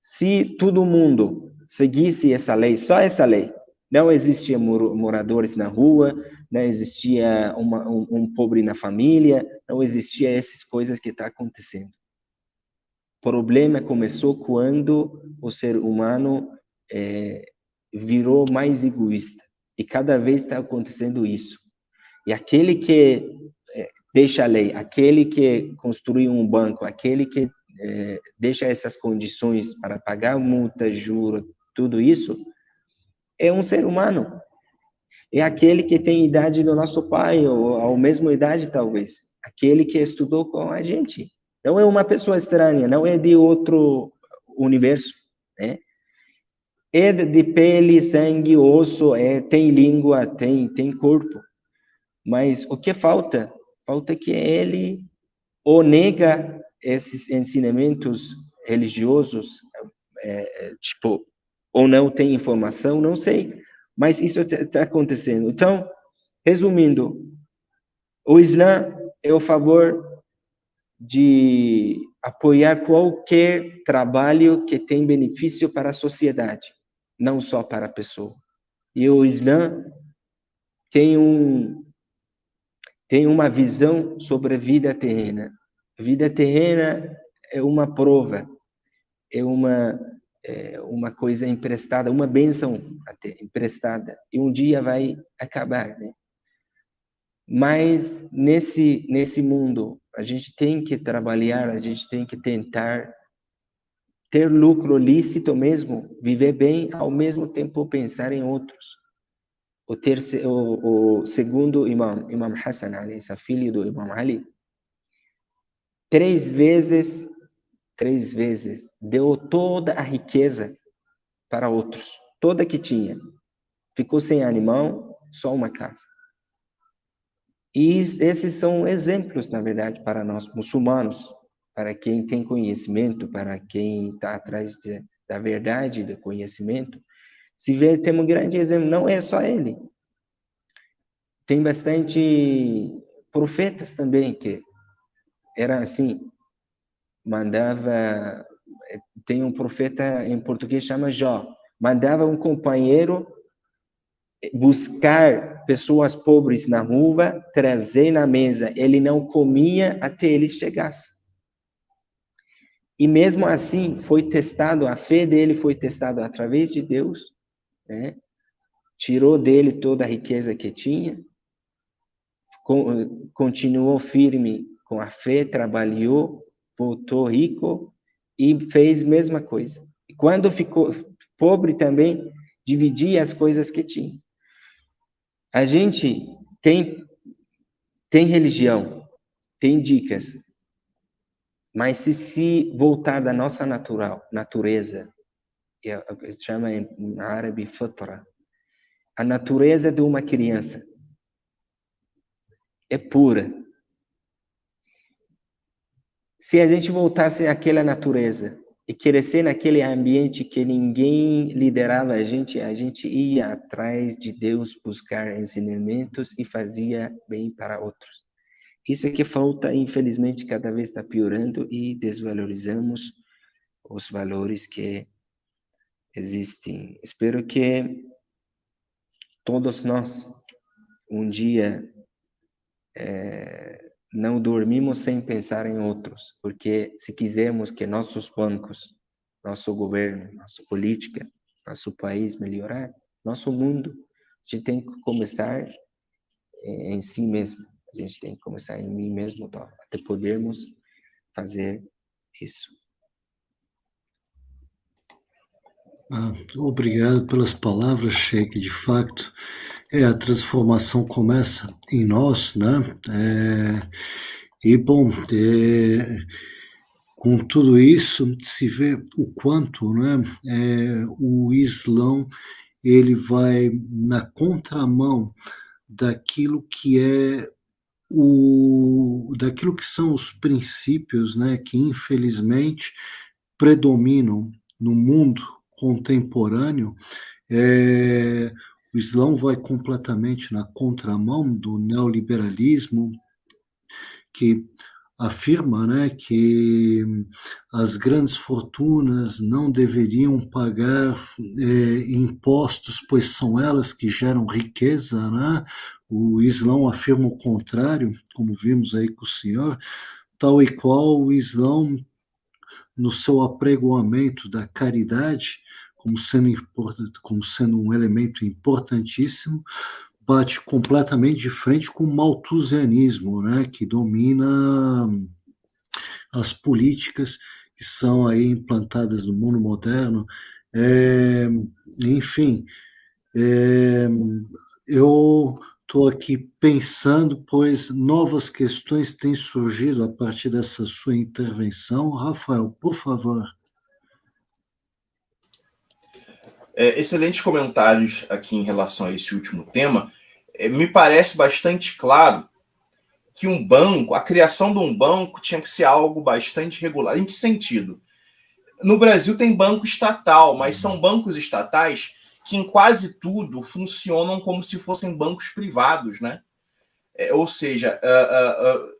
Se todo mundo seguisse essa lei, só essa lei, não existia moradores na rua, não existia um pobre na família, não existia essas coisas que estão acontecendo. O problema começou quando o ser humano virou mais egoísta. E cada vez está acontecendo isso. E aquele que deixa a lei, aquele que construiu um banco, aquele que deixa essas condições para pagar multa, juros, tudo isso, é um ser humano. É aquele que tem a idade do nosso pai, ou a mesma idade, talvez. Aquele que estudou com a gente. Não é uma pessoa estranha, não é de outro universo, né? É de pele, sangue, osso, tem língua, tem corpo. Mas o que falta? Falta que ele ou nega esses ensinamentos religiosos, tipo, ou não tem informação, não sei. Mas isso está acontecendo. Então, resumindo, o Islã é a favor de apoiar qualquer trabalho que tem benefício para a sociedade, não só para a pessoa. E o Islã tem uma visão sobre a vida terrena. A vida terrena é uma prova, é uma coisa emprestada, uma bênção até emprestada, e um dia vai acabar, né? Mas nesse mundo, a gente tem que trabalhar, a gente tem que tentar ter lucro lícito mesmo, viver bem, ao mesmo tempo pensar em outros. O segundo Imam Hassan Ali, filho do Imam Ali, três vezes, deu toda a riqueza para outros, toda que tinha. Ficou sem animal, só uma casa. E esses são exemplos, na verdade, para nós muçulmanos, para quem tem conhecimento, para quem está atrás da verdade, do conhecimento. Se vê, tem um grande exemplo, não é só ele. Tem bastante profetas também que era assim, mandava, tem um profeta em português chama Jó, mandava um companheiro buscar pessoas pobres na rua, trazer na mesa. Ele não comia até eles chegassem. E mesmo assim, foi testado, a fé dele foi testada através de Deus, né? Tirou dele toda a riqueza que tinha, continuou firme com a fé, trabalhou, voltou rico e fez a mesma coisa. E quando ficou pobre também, dividia as coisas que tinha. A gente tem religião, tem dicas, mas se voltar da nossa natureza, chama em árabe fatra, a natureza de uma criança é pura. Se a gente voltasse àquela natureza e crescer naquele ambiente que ninguém liderava a gente ia atrás de Deus buscar ensinamentos e fazia bem para outros. Isso é que falta, infelizmente, cada vez está piorando e desvalorizamos os valores que existem. Espero que todos nós, um dia, não dormimos sem pensar em outros, porque se quisermos que nossos bancos, nosso governo, nossa política, nosso país melhorar, nosso mundo, a gente tem que começar em si mesmo. A gente tem que começar em mim mesmo, tá? Até podermos fazer isso. Obrigado pelas palavras, Sheik. De facto, a transformação começa em nós, né? E, bom, com tudo isso, se vê o quanto, né, o Islão ele vai na contramão daquilo que daquilo que são os princípios, né, que infelizmente predominam no mundo contemporâneo. O Islão vai completamente na contramão do neoliberalismo, que afirma, né, que as grandes fortunas não deveriam pagar impostos, pois são elas que geram riqueza, né? O Islão afirma o contrário, como vimos aí com o senhor, tal e qual o Islão, no seu apregoamento da caridade, como sendo um elemento importantíssimo, bate completamente de frente com o malthusianismo, né, que domina as políticas que são aí implantadas no mundo moderno. Enfim, eu estou aqui pensando, pois novas questões têm surgido a partir dessa sua intervenção. Rafael, por favor. Excelentes comentários aqui em relação a esse último tema. Me parece bastante claro que um banco, a criação de um banco tinha que ser algo bastante regular. Em que sentido? No Brasil tem banco estatal, mas são bancos estatais que em quase tudo funcionam como se fossem bancos privados, né? Ou seja,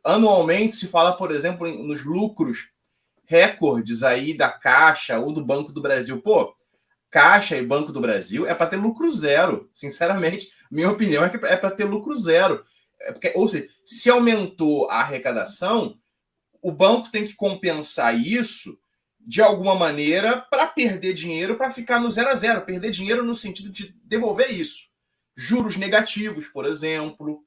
anualmente se fala, por exemplo, nos lucros recordes aí da Caixa ou do Banco do Brasil. Pô, Caixa e Banco do Brasil é para ter lucro zero. Sinceramente, minha opinião é que é para ter lucro zero. Ou seja, se aumentou a arrecadação, o banco tem que compensar isso de alguma maneira para perder dinheiro, para ficar no 0 a 0. Perder dinheiro no sentido de devolver isso. Juros negativos, por exemplo,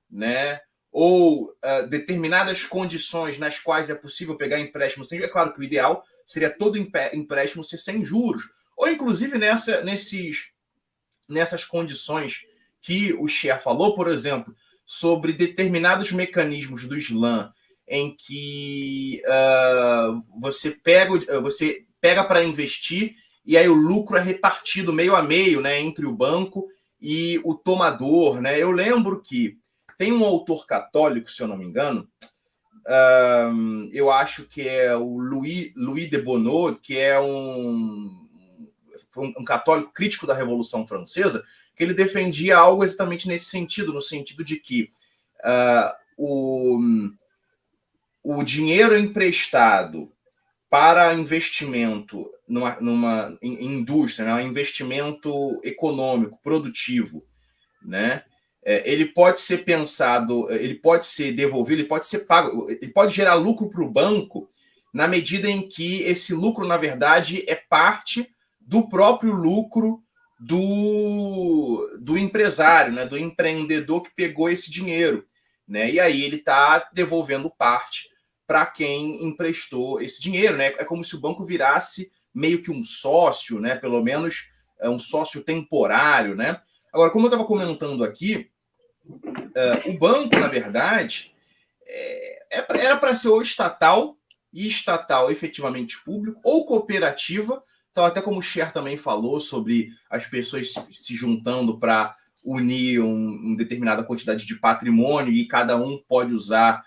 né? Ou determinadas condições nas quais é possível pegar empréstimo sem juros. É claro que o ideal seria todo empréstimo ser sem juros. Ou, inclusive, nessas condições que o Cher falou, por exemplo, sobre determinados mecanismos do Islã em que você pega para investir e aí o lucro é repartido meio a meio, né, entre o banco e o tomador, né? Eu lembro que tem um autor católico, se eu não me engano, eu acho que é o Louis de Bonneau, que é um católico crítico da Revolução Francesa, que ele defendia algo exatamente nesse sentido, no sentido de que o dinheiro emprestado para investimento em indústria, né, um investimento econômico, produtivo, né, ele pode ser pensado, ele pode ser devolvido, ele pode ser pago, ele pode gerar lucro para o banco na medida em que esse lucro, na verdade, é parte do próprio lucro do empresário, né, do empreendedor que pegou esse dinheiro, né, e aí ele está devolvendo parte para quem emprestou esse dinheiro, né? É como se o banco virasse meio que um sócio, né? Pelo menos um sócio temporário, né? Agora, como eu estava comentando aqui, o banco, na verdade, era para ser ou estatal, e estatal efetivamente público, ou cooperativa. Então, até como o Cher também falou sobre as pessoas se juntando para unir uma determinada quantidade de patrimônio e cada um pode usar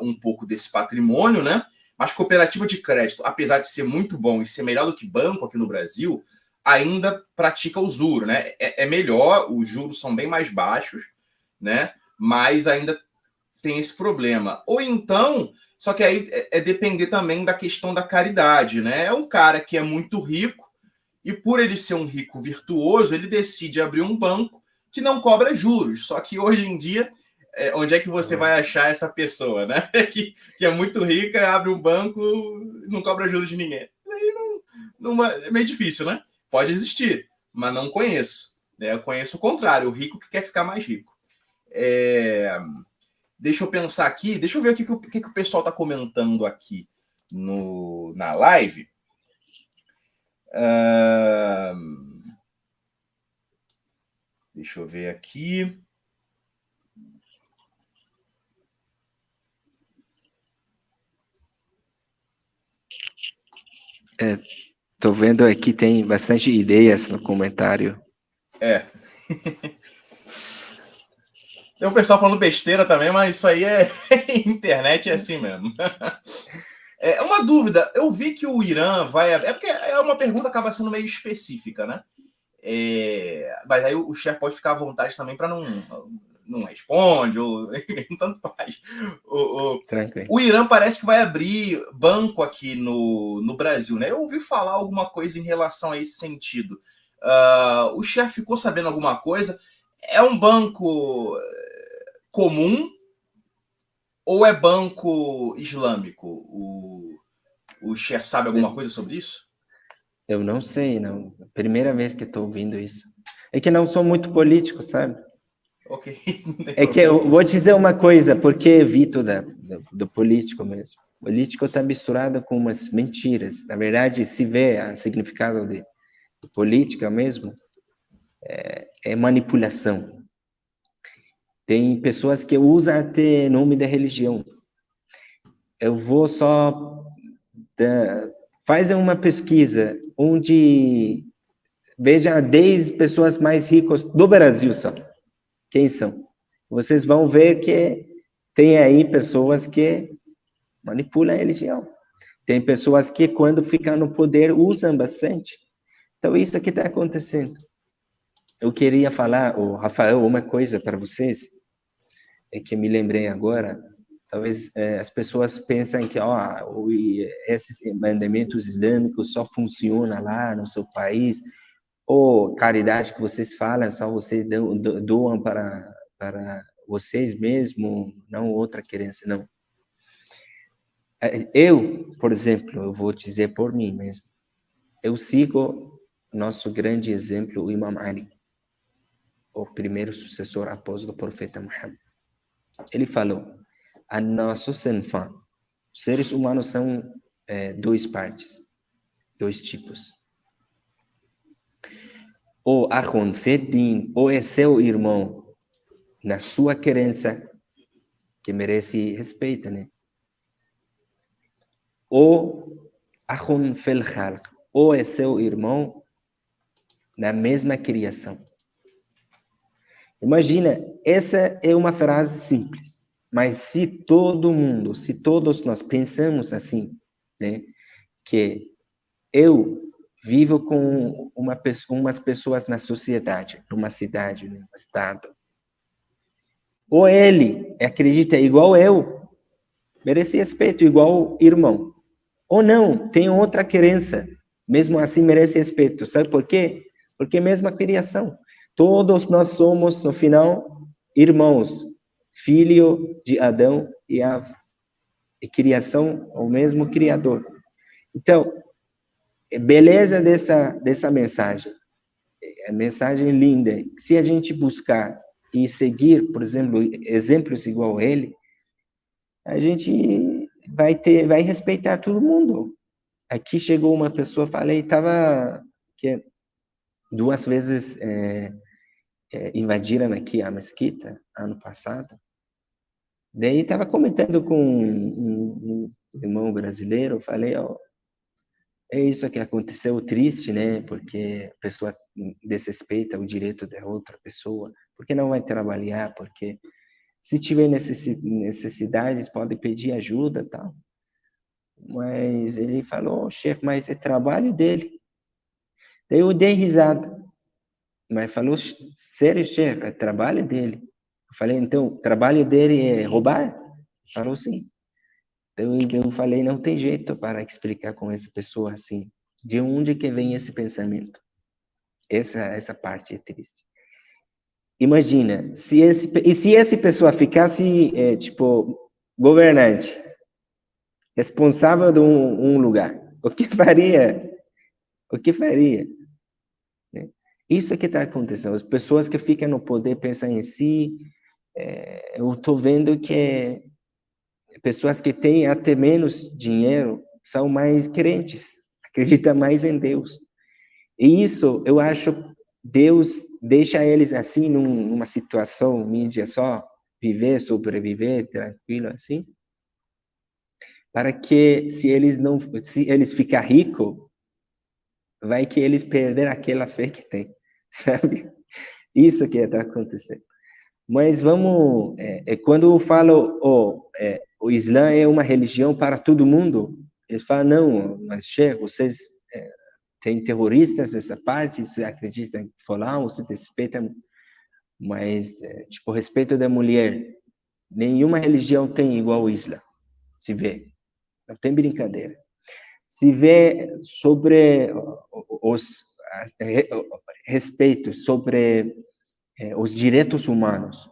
um pouco desse patrimônio, né? Mas cooperativa de crédito, apesar de ser muito bom e ser melhor do que banco aqui no Brasil, ainda pratica usura, né? É melhor, os juros são bem mais baixos, né? Mas ainda tem esse problema. Ou então, só que aí é depender também da questão da caridade, né? É um cara que é muito rico e por ele ser um rico virtuoso, ele decide abrir um banco que não cobra juros. Só que hoje em dia, onde é que você vai achar essa pessoa, né? que é muito rica, abre um banco e não cobra juros de ninguém. Aí é meio difícil, né? Pode existir, mas não conheço. Né? Eu conheço o contrário, o rico que quer ficar mais rico. Deixa eu pensar aqui, deixa eu ver o que o pessoal está comentando aqui na live. Deixa eu ver aqui. Tô vendo aqui, tem bastante ideias no comentário. Tem um pessoal falando besteira também, mas isso aí internet é assim mesmo. É uma dúvida. Eu vi que o Irã vai... É porque é uma pergunta que acaba sendo meio específica, né? Mas aí o chefe pode ficar à vontade também para não responde, ou tanto faz. O Irã parece que vai abrir banco aqui no Brasil, né? Eu ouvi falar alguma coisa em relação a esse sentido. O chefe ficou sabendo alguma coisa? É um banco comum ou é banco islâmico? O chefe sabe alguma coisa sobre isso? Eu não sei, não. Primeira vez que estou ouvindo isso. É que não sou muito político, sabe? Ok. É que eu vou dizer uma coisa, porque evito do político mesmo. O político está misturado com umas mentiras. Na verdade, se vê o significado de política mesmo, é manipulação. Tem pessoas que usam até nome da religião. Eu vou só... Faz uma pesquisa onde veja 10 pessoas mais ricas do Brasil só. Quem são? Vocês vão ver que tem aí pessoas que manipulam a religião. Tem pessoas que, quando ficam no poder, usam bastante. Então, isso aqui está acontecendo. Eu queria falar, Rafael, uma coisa para vocês, é que me lembrei agora. Talvez as pessoas pensam que esses mandamentos islâmicos só funcionam lá no seu país, ou caridade que vocês falam, só vocês doam para vocês mesmos, não outra crença, não. Eu, por exemplo, eu vou dizer por mim mesmo, eu sigo nosso grande exemplo, o Imam Ali, o primeiro sucessor após o profeta Muhammad. Ele falou, a nosso senfã, os seres humanos são duas partes, dois tipos. Ou Ahun Feddin, ou é seu irmão na sua crença, que merece respeito, né? Ou Ahun Fel Khalq, ou é seu irmão na mesma criação. Imagina, essa é uma frase simples, mas se todos nós pensamos assim, né? Que eu vivo com umas pessoas na sociedade, numa cidade, num estado. Ou ele acredita igual eu, merece respeito, igual irmão. Ou não, tem outra crença, mesmo assim merece respeito. Sabe por quê? Porque é a mesma criação. Todos nós somos, no final, irmãos, filho de Adão e Eva. E criação, o mesmo Criador. Então, beleza dessa mensagem. É mensagem linda. Se a gente buscar e seguir, por exemplo, exemplos igual a ele, a gente vai respeitar todo mundo. Aqui chegou uma pessoa, falei, que 2 vezes invadiram aqui a mesquita, ano passado. Daí estava comentando com um irmão brasileiro, falei, é isso que aconteceu, triste, né? Porque a pessoa desrespeita o direito da outra pessoa, porque não vai trabalhar, porque se tiver necessidades pode pedir ajuda, tal. Mas ele falou, chefe, mas é trabalho dele. Daí eu dei risada. Mas falou, sério, chefe, é trabalho dele. Eu falei, então, o trabalho dele é roubar? Falou, sim. Então, eu falei, não tem jeito para explicar com essa pessoa assim, de onde que vem esse pensamento. Essa parte é triste. Imagina, se essa pessoa ficasse, governante, responsável de um lugar, o que faria? O que faria? Né? Isso é que está acontecendo. As pessoas que ficam no poder pensam em si, eu estou vendo que pessoas que têm até menos dinheiro são mais crentes, acreditam mais em Deus. E isso, eu acho, Deus deixa eles assim, numa situação mídia só, viver, sobreviver, tranquilo assim, para que se eles ficar ricos, vai que eles perderem aquela fé que tem, sabe? Isso que está acontecendo. Mas vamos, quando eu falo, o Islã é uma religião para todo mundo, eles falam, não, mas Sheikh, vocês têm terroristas nessa parte, você acredita em fulano, você respeita, mas, tipo, respeito da mulher, nenhuma religião tem igual o Islã, se vê, não tem brincadeira. Se vê sobre os respeito sobre os direitos humanos.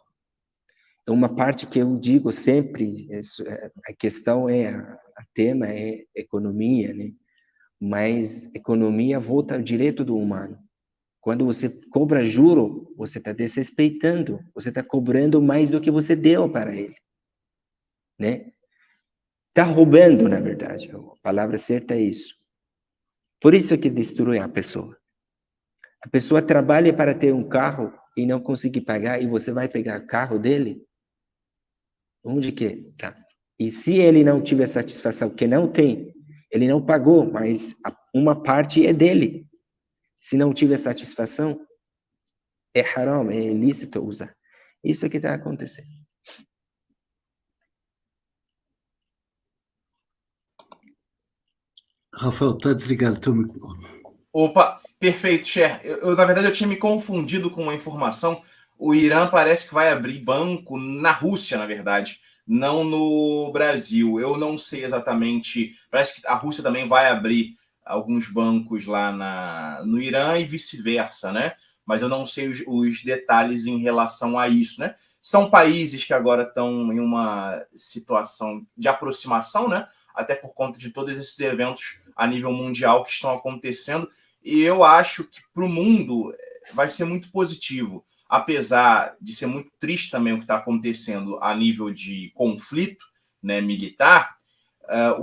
É uma parte que eu digo sempre, a questão a tema é economia, né? Mas economia volta ao direito do humano. Quando você cobra juro, você está desrespeitando, você está cobrando mais do que você deu para ele, né? Está roubando, na verdade. A palavra certa é isso. Por isso que destrói a pessoa. A pessoa trabalha para ter um carro e não consegue pagar, e você vai pegar o carro dele? Onde que tá? E se ele não tiver satisfação, que não tem, ele não pagou, mas uma parte é dele. Se não tiver satisfação, é haram, é ilícito usar. Isso que está acontecendo. Rafael, está desligado teu microfone. Opa, perfeito, Cher. Na verdade, eu tinha me confundido com uma informação. O Irã parece que vai abrir banco na Rússia, na verdade, não no Brasil. Eu não sei exatamente. Parece que a Rússia também vai abrir alguns bancos lá no Irã e vice-versa, né? Mas eu não sei os detalhes em relação a isso, né? São países que agora estão em uma situação de aproximação, né? Até por conta de todos esses eventos a nível mundial que estão acontecendo. E eu acho que para o mundo vai ser muito positivo, apesar de ser muito triste também o que está acontecendo a nível de conflito, né, militar.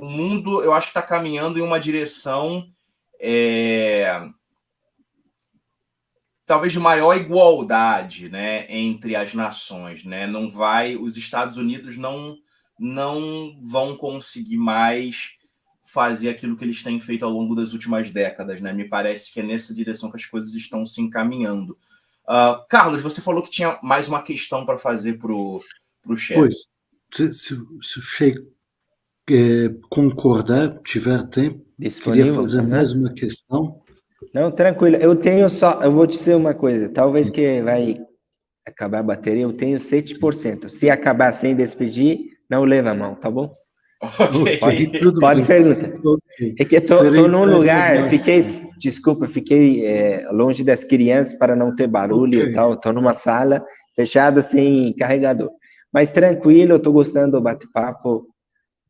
O mundo, eu acho que está caminhando em uma direção talvez de maior igualdade, né, entre as nações, né? Não vai, os Estados Unidos não vão conseguir mais fazer aquilo que eles têm feito ao longo das últimas décadas, né? Me parece que é nessa direção que as coisas estão se encaminhando. Carlos, você falou que tinha mais uma questão para fazer para o Sheikh. Pois, se o Sheikh concordar, tiver tempo, queria Disponível? fazer mais uma questão. Não, tranquilo. Eu vou te dizer uma coisa, talvez que vai acabar a bateria, eu tenho 7%. Se acabar sem despedir, não leva a mão, tá bom? Okay. Pode perguntar. Okay. É que tô num lugar, fiquei longe das crianças para não ter barulho e tal. Tô numa sala fechada sem carregador. Mas tranquilo, eu tô gostando do bate-papo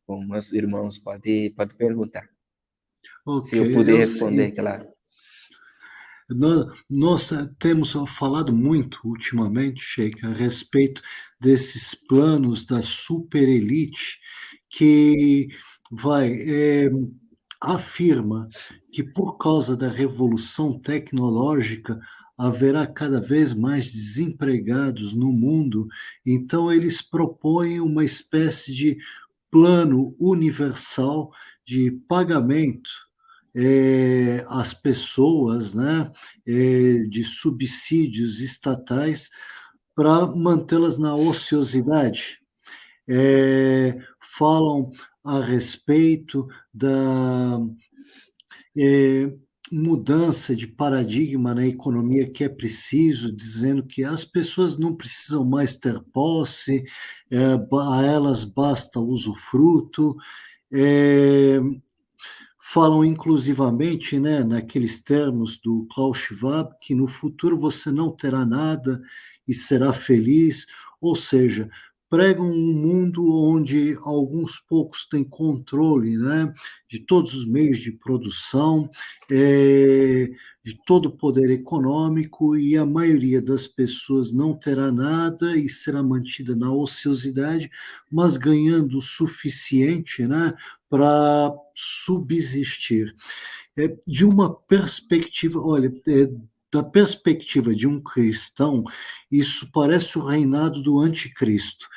com meus irmãos. Pode perguntar. Se eu puder responder, claro. Nós temos falado muito ultimamente, Sheikh, a respeito desses planos da superelite que afirma que por causa da revolução tecnológica haverá cada vez mais desempregados no mundo, então eles propõem uma espécie de plano universal de pagamento às pessoas, né, de subsídios estatais para mantê-las na ociosidade. Falam a respeito da mudança de paradigma na economia que é preciso, dizendo que as pessoas não precisam mais ter posse, a elas basta usufruto. Falam inclusivamente, né, naqueles termos do Klaus Schwab, que no futuro você não terá nada e será feliz, ou seja, pregam um mundo onde alguns poucos têm controle, né, de todos os meios de produção, de todo o poder econômico, e a maioria das pessoas não terá nada e será mantida na ociosidade, mas ganhando o suficiente, né, para subsistir. De uma perspectiva, olha, da perspectiva de um cristão, isso parece o reinado do anticristo.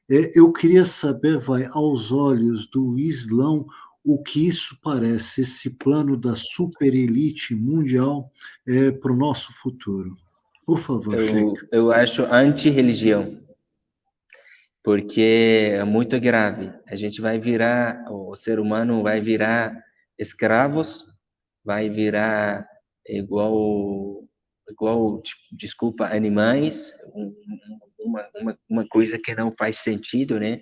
Eu queria saber, aos olhos do Islão, o que isso parece, esse plano da superelite mundial, para o nosso futuro. Por favor, Sheikh. Eu acho anti-religião, porque é muito grave. A gente vai virar, o ser humano vai virar escravos, vai virar igual, desculpa, animais, uma coisa que não faz sentido, né?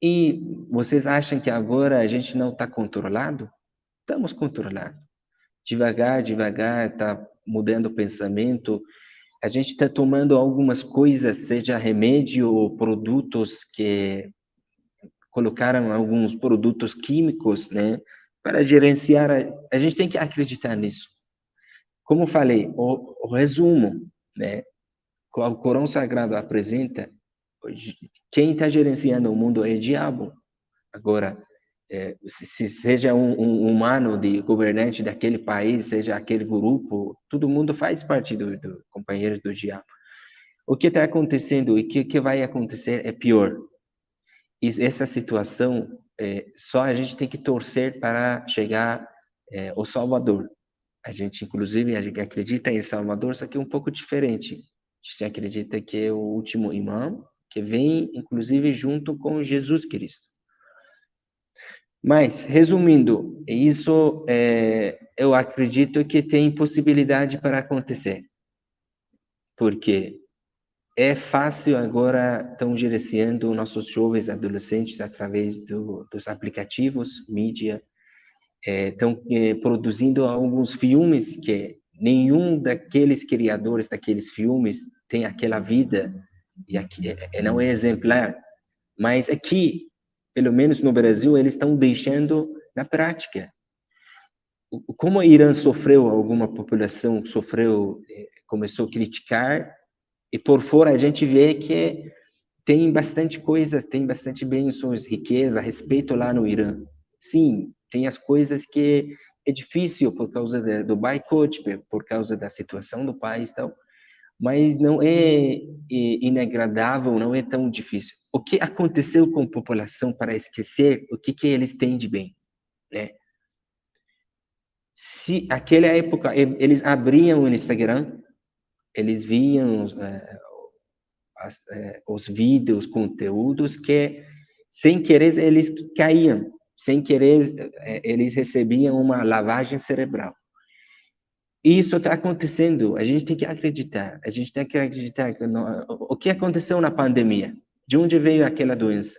E vocês acham que agora a gente não está controlado? Estamos controlados. Devagar, devagar, está mudando o pensamento. A gente está tomando algumas coisas, seja remédio ou produtos que colocaram alguns produtos químicos, né, para gerenciar. A gente tem que acreditar nisso. Como falei, o resumo, né, o Corão Sagrado apresenta, quem está gerenciando o mundo é o diabo. Agora, se seja um humano de governante daquele país, seja aquele grupo, todo mundo faz parte do companheiro do diabo. O que está acontecendo e o que vai acontecer é pior. E essa situação, só a gente tem que torcer para chegar ao Salvador. A gente, inclusive, a gente acredita em Salvador, só que é um pouco diferente. A gente acredita que é o último imã, que vem, inclusive, junto com Jesus Cristo. Mas, resumindo, isso eu acredito que tem possibilidade para acontecer. Porque é fácil agora, estão gerenciando nossos jovens adolescentes através dos aplicativos, mídia, estão produzindo alguns filmes que nenhum daqueles criadores daqueles filmes tem aquela vida, e aqui, não é exemplar, mas aqui, pelo menos no Brasil, eles estão deixando na prática. Como o Irã sofreu, alguma população sofreu, começou a criticar, e por fora a gente vê que tem bastante coisas, tem bastante bênçãos, riqueza, respeito lá no Irã. Sim, tem as coisas que é difícil por causa do boicote, por causa da situação do país e tal, mas não é inagradável, não é tão difícil. O que aconteceu com a população para esquecer o que eles têm de bem, né? Se aquela época eles abriam o Instagram, eles viam os vídeos, conteúdos que, sem querer, eles caíam, sem querer, eles recebiam uma lavagem cerebral. Isso está acontecendo, a gente tem que acreditar, que o que aconteceu na pandemia, de onde veio aquela doença?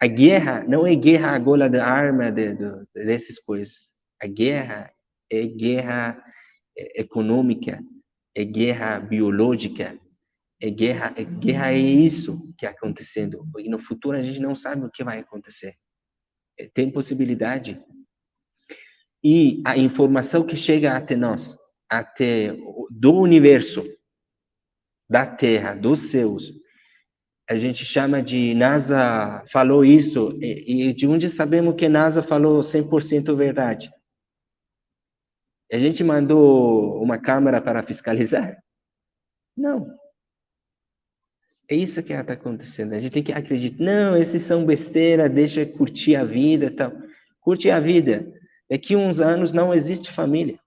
A guerra não é guerra agora da arma, dessas coisas. A guerra é guerra econômica, é guerra biológica, guerra é isso que está acontecendo. E no futuro a gente não sabe o que vai acontecer. Tem possibilidade. E a informação que chega até nós, até do universo, da Terra, dos céus, a gente chama de NASA falou isso, e de onde sabemos que NASA falou 100% verdade? A gente mandou uma câmera para fiscalizar? Não. É isso que está acontecendo. A gente tem que acreditar. Não, esses são besteira, deixa curtir a vida e tal. Curte a vida. Daqui uns anos não existe família.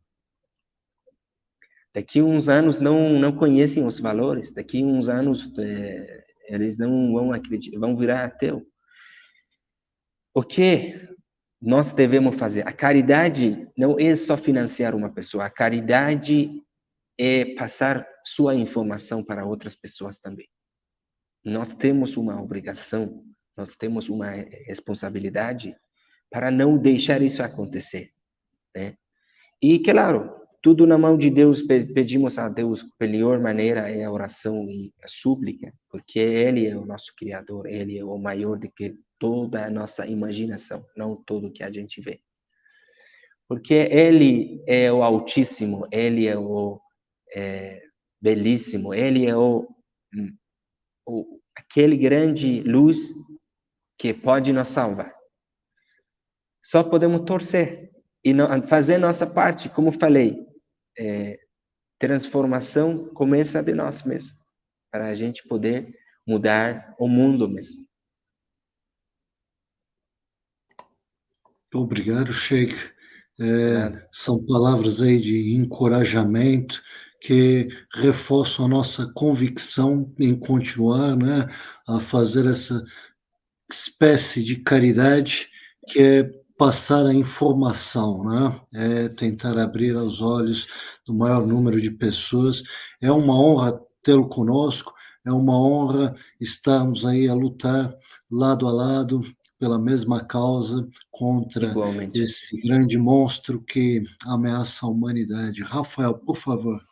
Daqui uns anos não conhecem os valores. Daqui uns anos eles não vão acreditar, vão virar ateu. O que nós devemos fazer? A caridade não é só financiar uma pessoa. A caridade é passar sua informação para outras pessoas também. Nós temos uma obrigação, nós temos uma responsabilidade para não deixar isso acontecer, né? E, claro, tudo na mão de Deus, pedimos a Deus, a melhor maneira é a oração e a súplica, porque Ele é o nosso Criador, Ele é o maior do que toda a nossa imaginação, não tudo que a gente vê. Porque Ele é o Altíssimo, Ele é o Belíssimo, Ele é aquele grande luz que pode nos salvar. Só podemos torcer e fazer nossa parte, como falei. Transformação começa de nós mesmos, para a gente poder mudar o mundo mesmo. Obrigado, Sheikh. São palavras aí de encorajamento que reforçam a nossa convicção em continuar, né, a fazer essa espécie de caridade que é passar a informação, né? É tentar abrir os olhos do maior número de pessoas. É uma honra tê-lo conosco, é uma honra estarmos aí a lutar lado a lado pela mesma causa contra Igualmente. esse grande monstro que ameaça a humanidade. Rafael, por favor.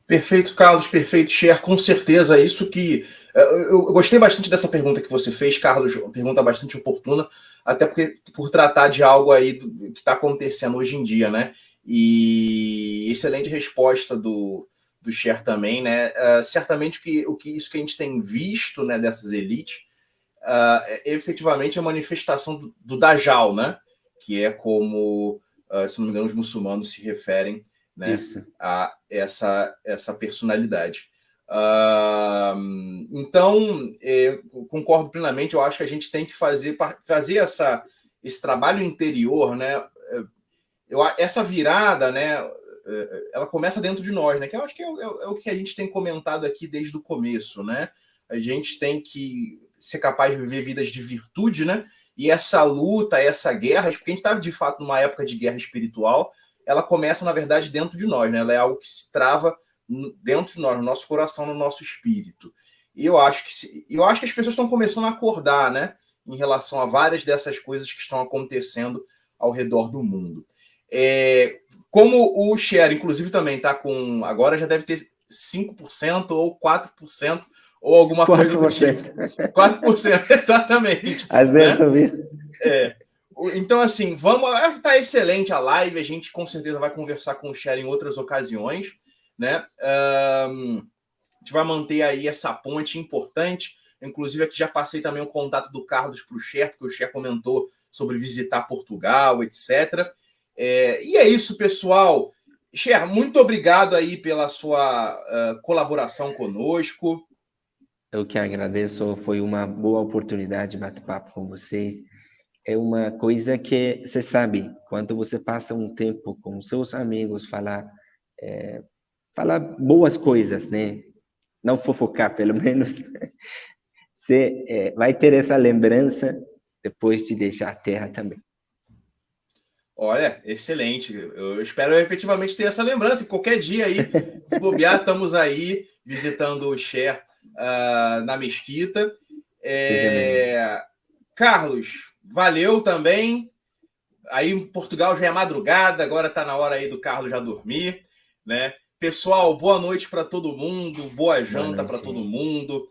Perfeito, Carlos, perfeito, Cher, com certeza, isso que... Eu gostei bastante dessa pergunta que você fez, Carlos, uma pergunta bastante oportuna, até porque por tratar de algo aí que está acontecendo hoje em dia, né? E excelente resposta do Cher também, né? Certamente isso que a gente tem visto, né, dessas elites é efetivamente a manifestação do Dajjal, né? Que é como, se não me engano, os muçulmanos se referem, né, a essa personalidade. Então, eu concordo plenamente, eu acho que a gente tem que fazer esse trabalho interior, né? Essa virada, né, ela começa dentro de nós, né? Que eu acho que é o que a gente tem comentado aqui desde o começo, né? A gente tem que ser capaz de viver vidas de virtude, né? E essa luta, essa guerra, porque a gente está de fato numa época de guerra espiritual, ela começa, na verdade, dentro de nós, né? Ela é algo que se trava dentro de nós, no nosso coração, no nosso espírito. E eu acho que as pessoas estão começando a acordar, né? Em relação a várias dessas coisas que estão acontecendo ao redor do mundo. Como o Cher, inclusive, também está com... Agora já deve ter 5% ou 4%, ou alguma 4%. Coisa do tipo. 4%, exatamente. Acerta, né? Então, assim, tá excelente a live, a gente com certeza vai conversar com o Cher em outras ocasiões, né? A gente vai manter aí essa ponte importante, inclusive aqui já passei também o contato do Carlos para o Cher, porque o Cher comentou sobre visitar Portugal, etc. E é isso, pessoal. Cher, muito obrigado aí pela sua colaboração conosco. Eu que agradeço, foi uma boa oportunidade de bater papo com vocês. É uma coisa que, você sabe, quando você passa um tempo com seus amigos, falar boas coisas, né? Não fofocar, pelo menos. Você vai ter essa lembrança depois de deixar a Terra também. Olha, excelente. Eu espero efetivamente ter essa lembrança. E qualquer dia aí, se bobear, estamos aí visitando o Cher na mesquita. Carlos, valeu também. Aí em Portugal já é madrugada, agora está na hora aí do Carlos já dormir, né? Pessoal, boa noite para todo mundo, boa janta para todo mundo.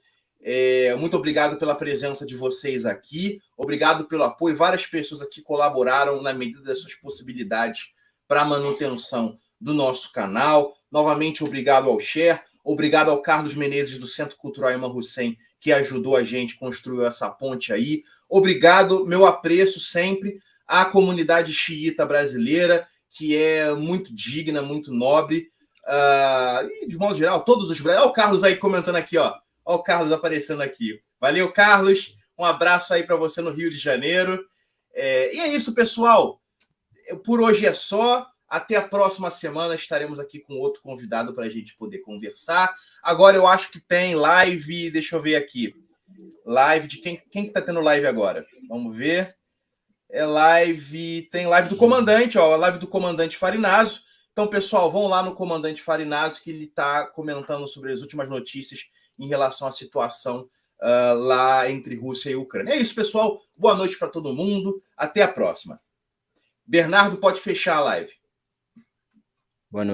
Muito obrigado pela presença de vocês aqui, obrigado pelo apoio. Várias pessoas aqui colaboraram na medida das suas possibilidades para a manutenção do nosso canal. Novamente, obrigado ao Cher, obrigado ao Carlos Menezes do Centro Cultural Imam Hussein, que ajudou a gente, construiu essa ponte aí. Obrigado, meu apreço sempre à comunidade xiita brasileira, que é muito digna, muito nobre. E, de modo geral, todos os brasileiros. Olha o Carlos aí comentando aqui, ó. Olha o Carlos aparecendo aqui. Valeu, Carlos. Um abraço aí para você no Rio de Janeiro. E é isso, pessoal. Por hoje é só. Até a próxima semana estaremos aqui com outro convidado para a gente poder conversar. Agora eu acho que tem live. Deixa eu ver aqui. Live de quem que está tendo live agora? Vamos ver. Tem live do comandante, ó. A live do comandante Farinazo. Então, pessoal, vão lá no comandante Farinazo, que ele está comentando sobre as últimas notícias em relação à situação lá entre Rússia e Ucrânia. É isso, pessoal. Boa noite para todo mundo. Até a próxima. Bernardo, pode fechar a live.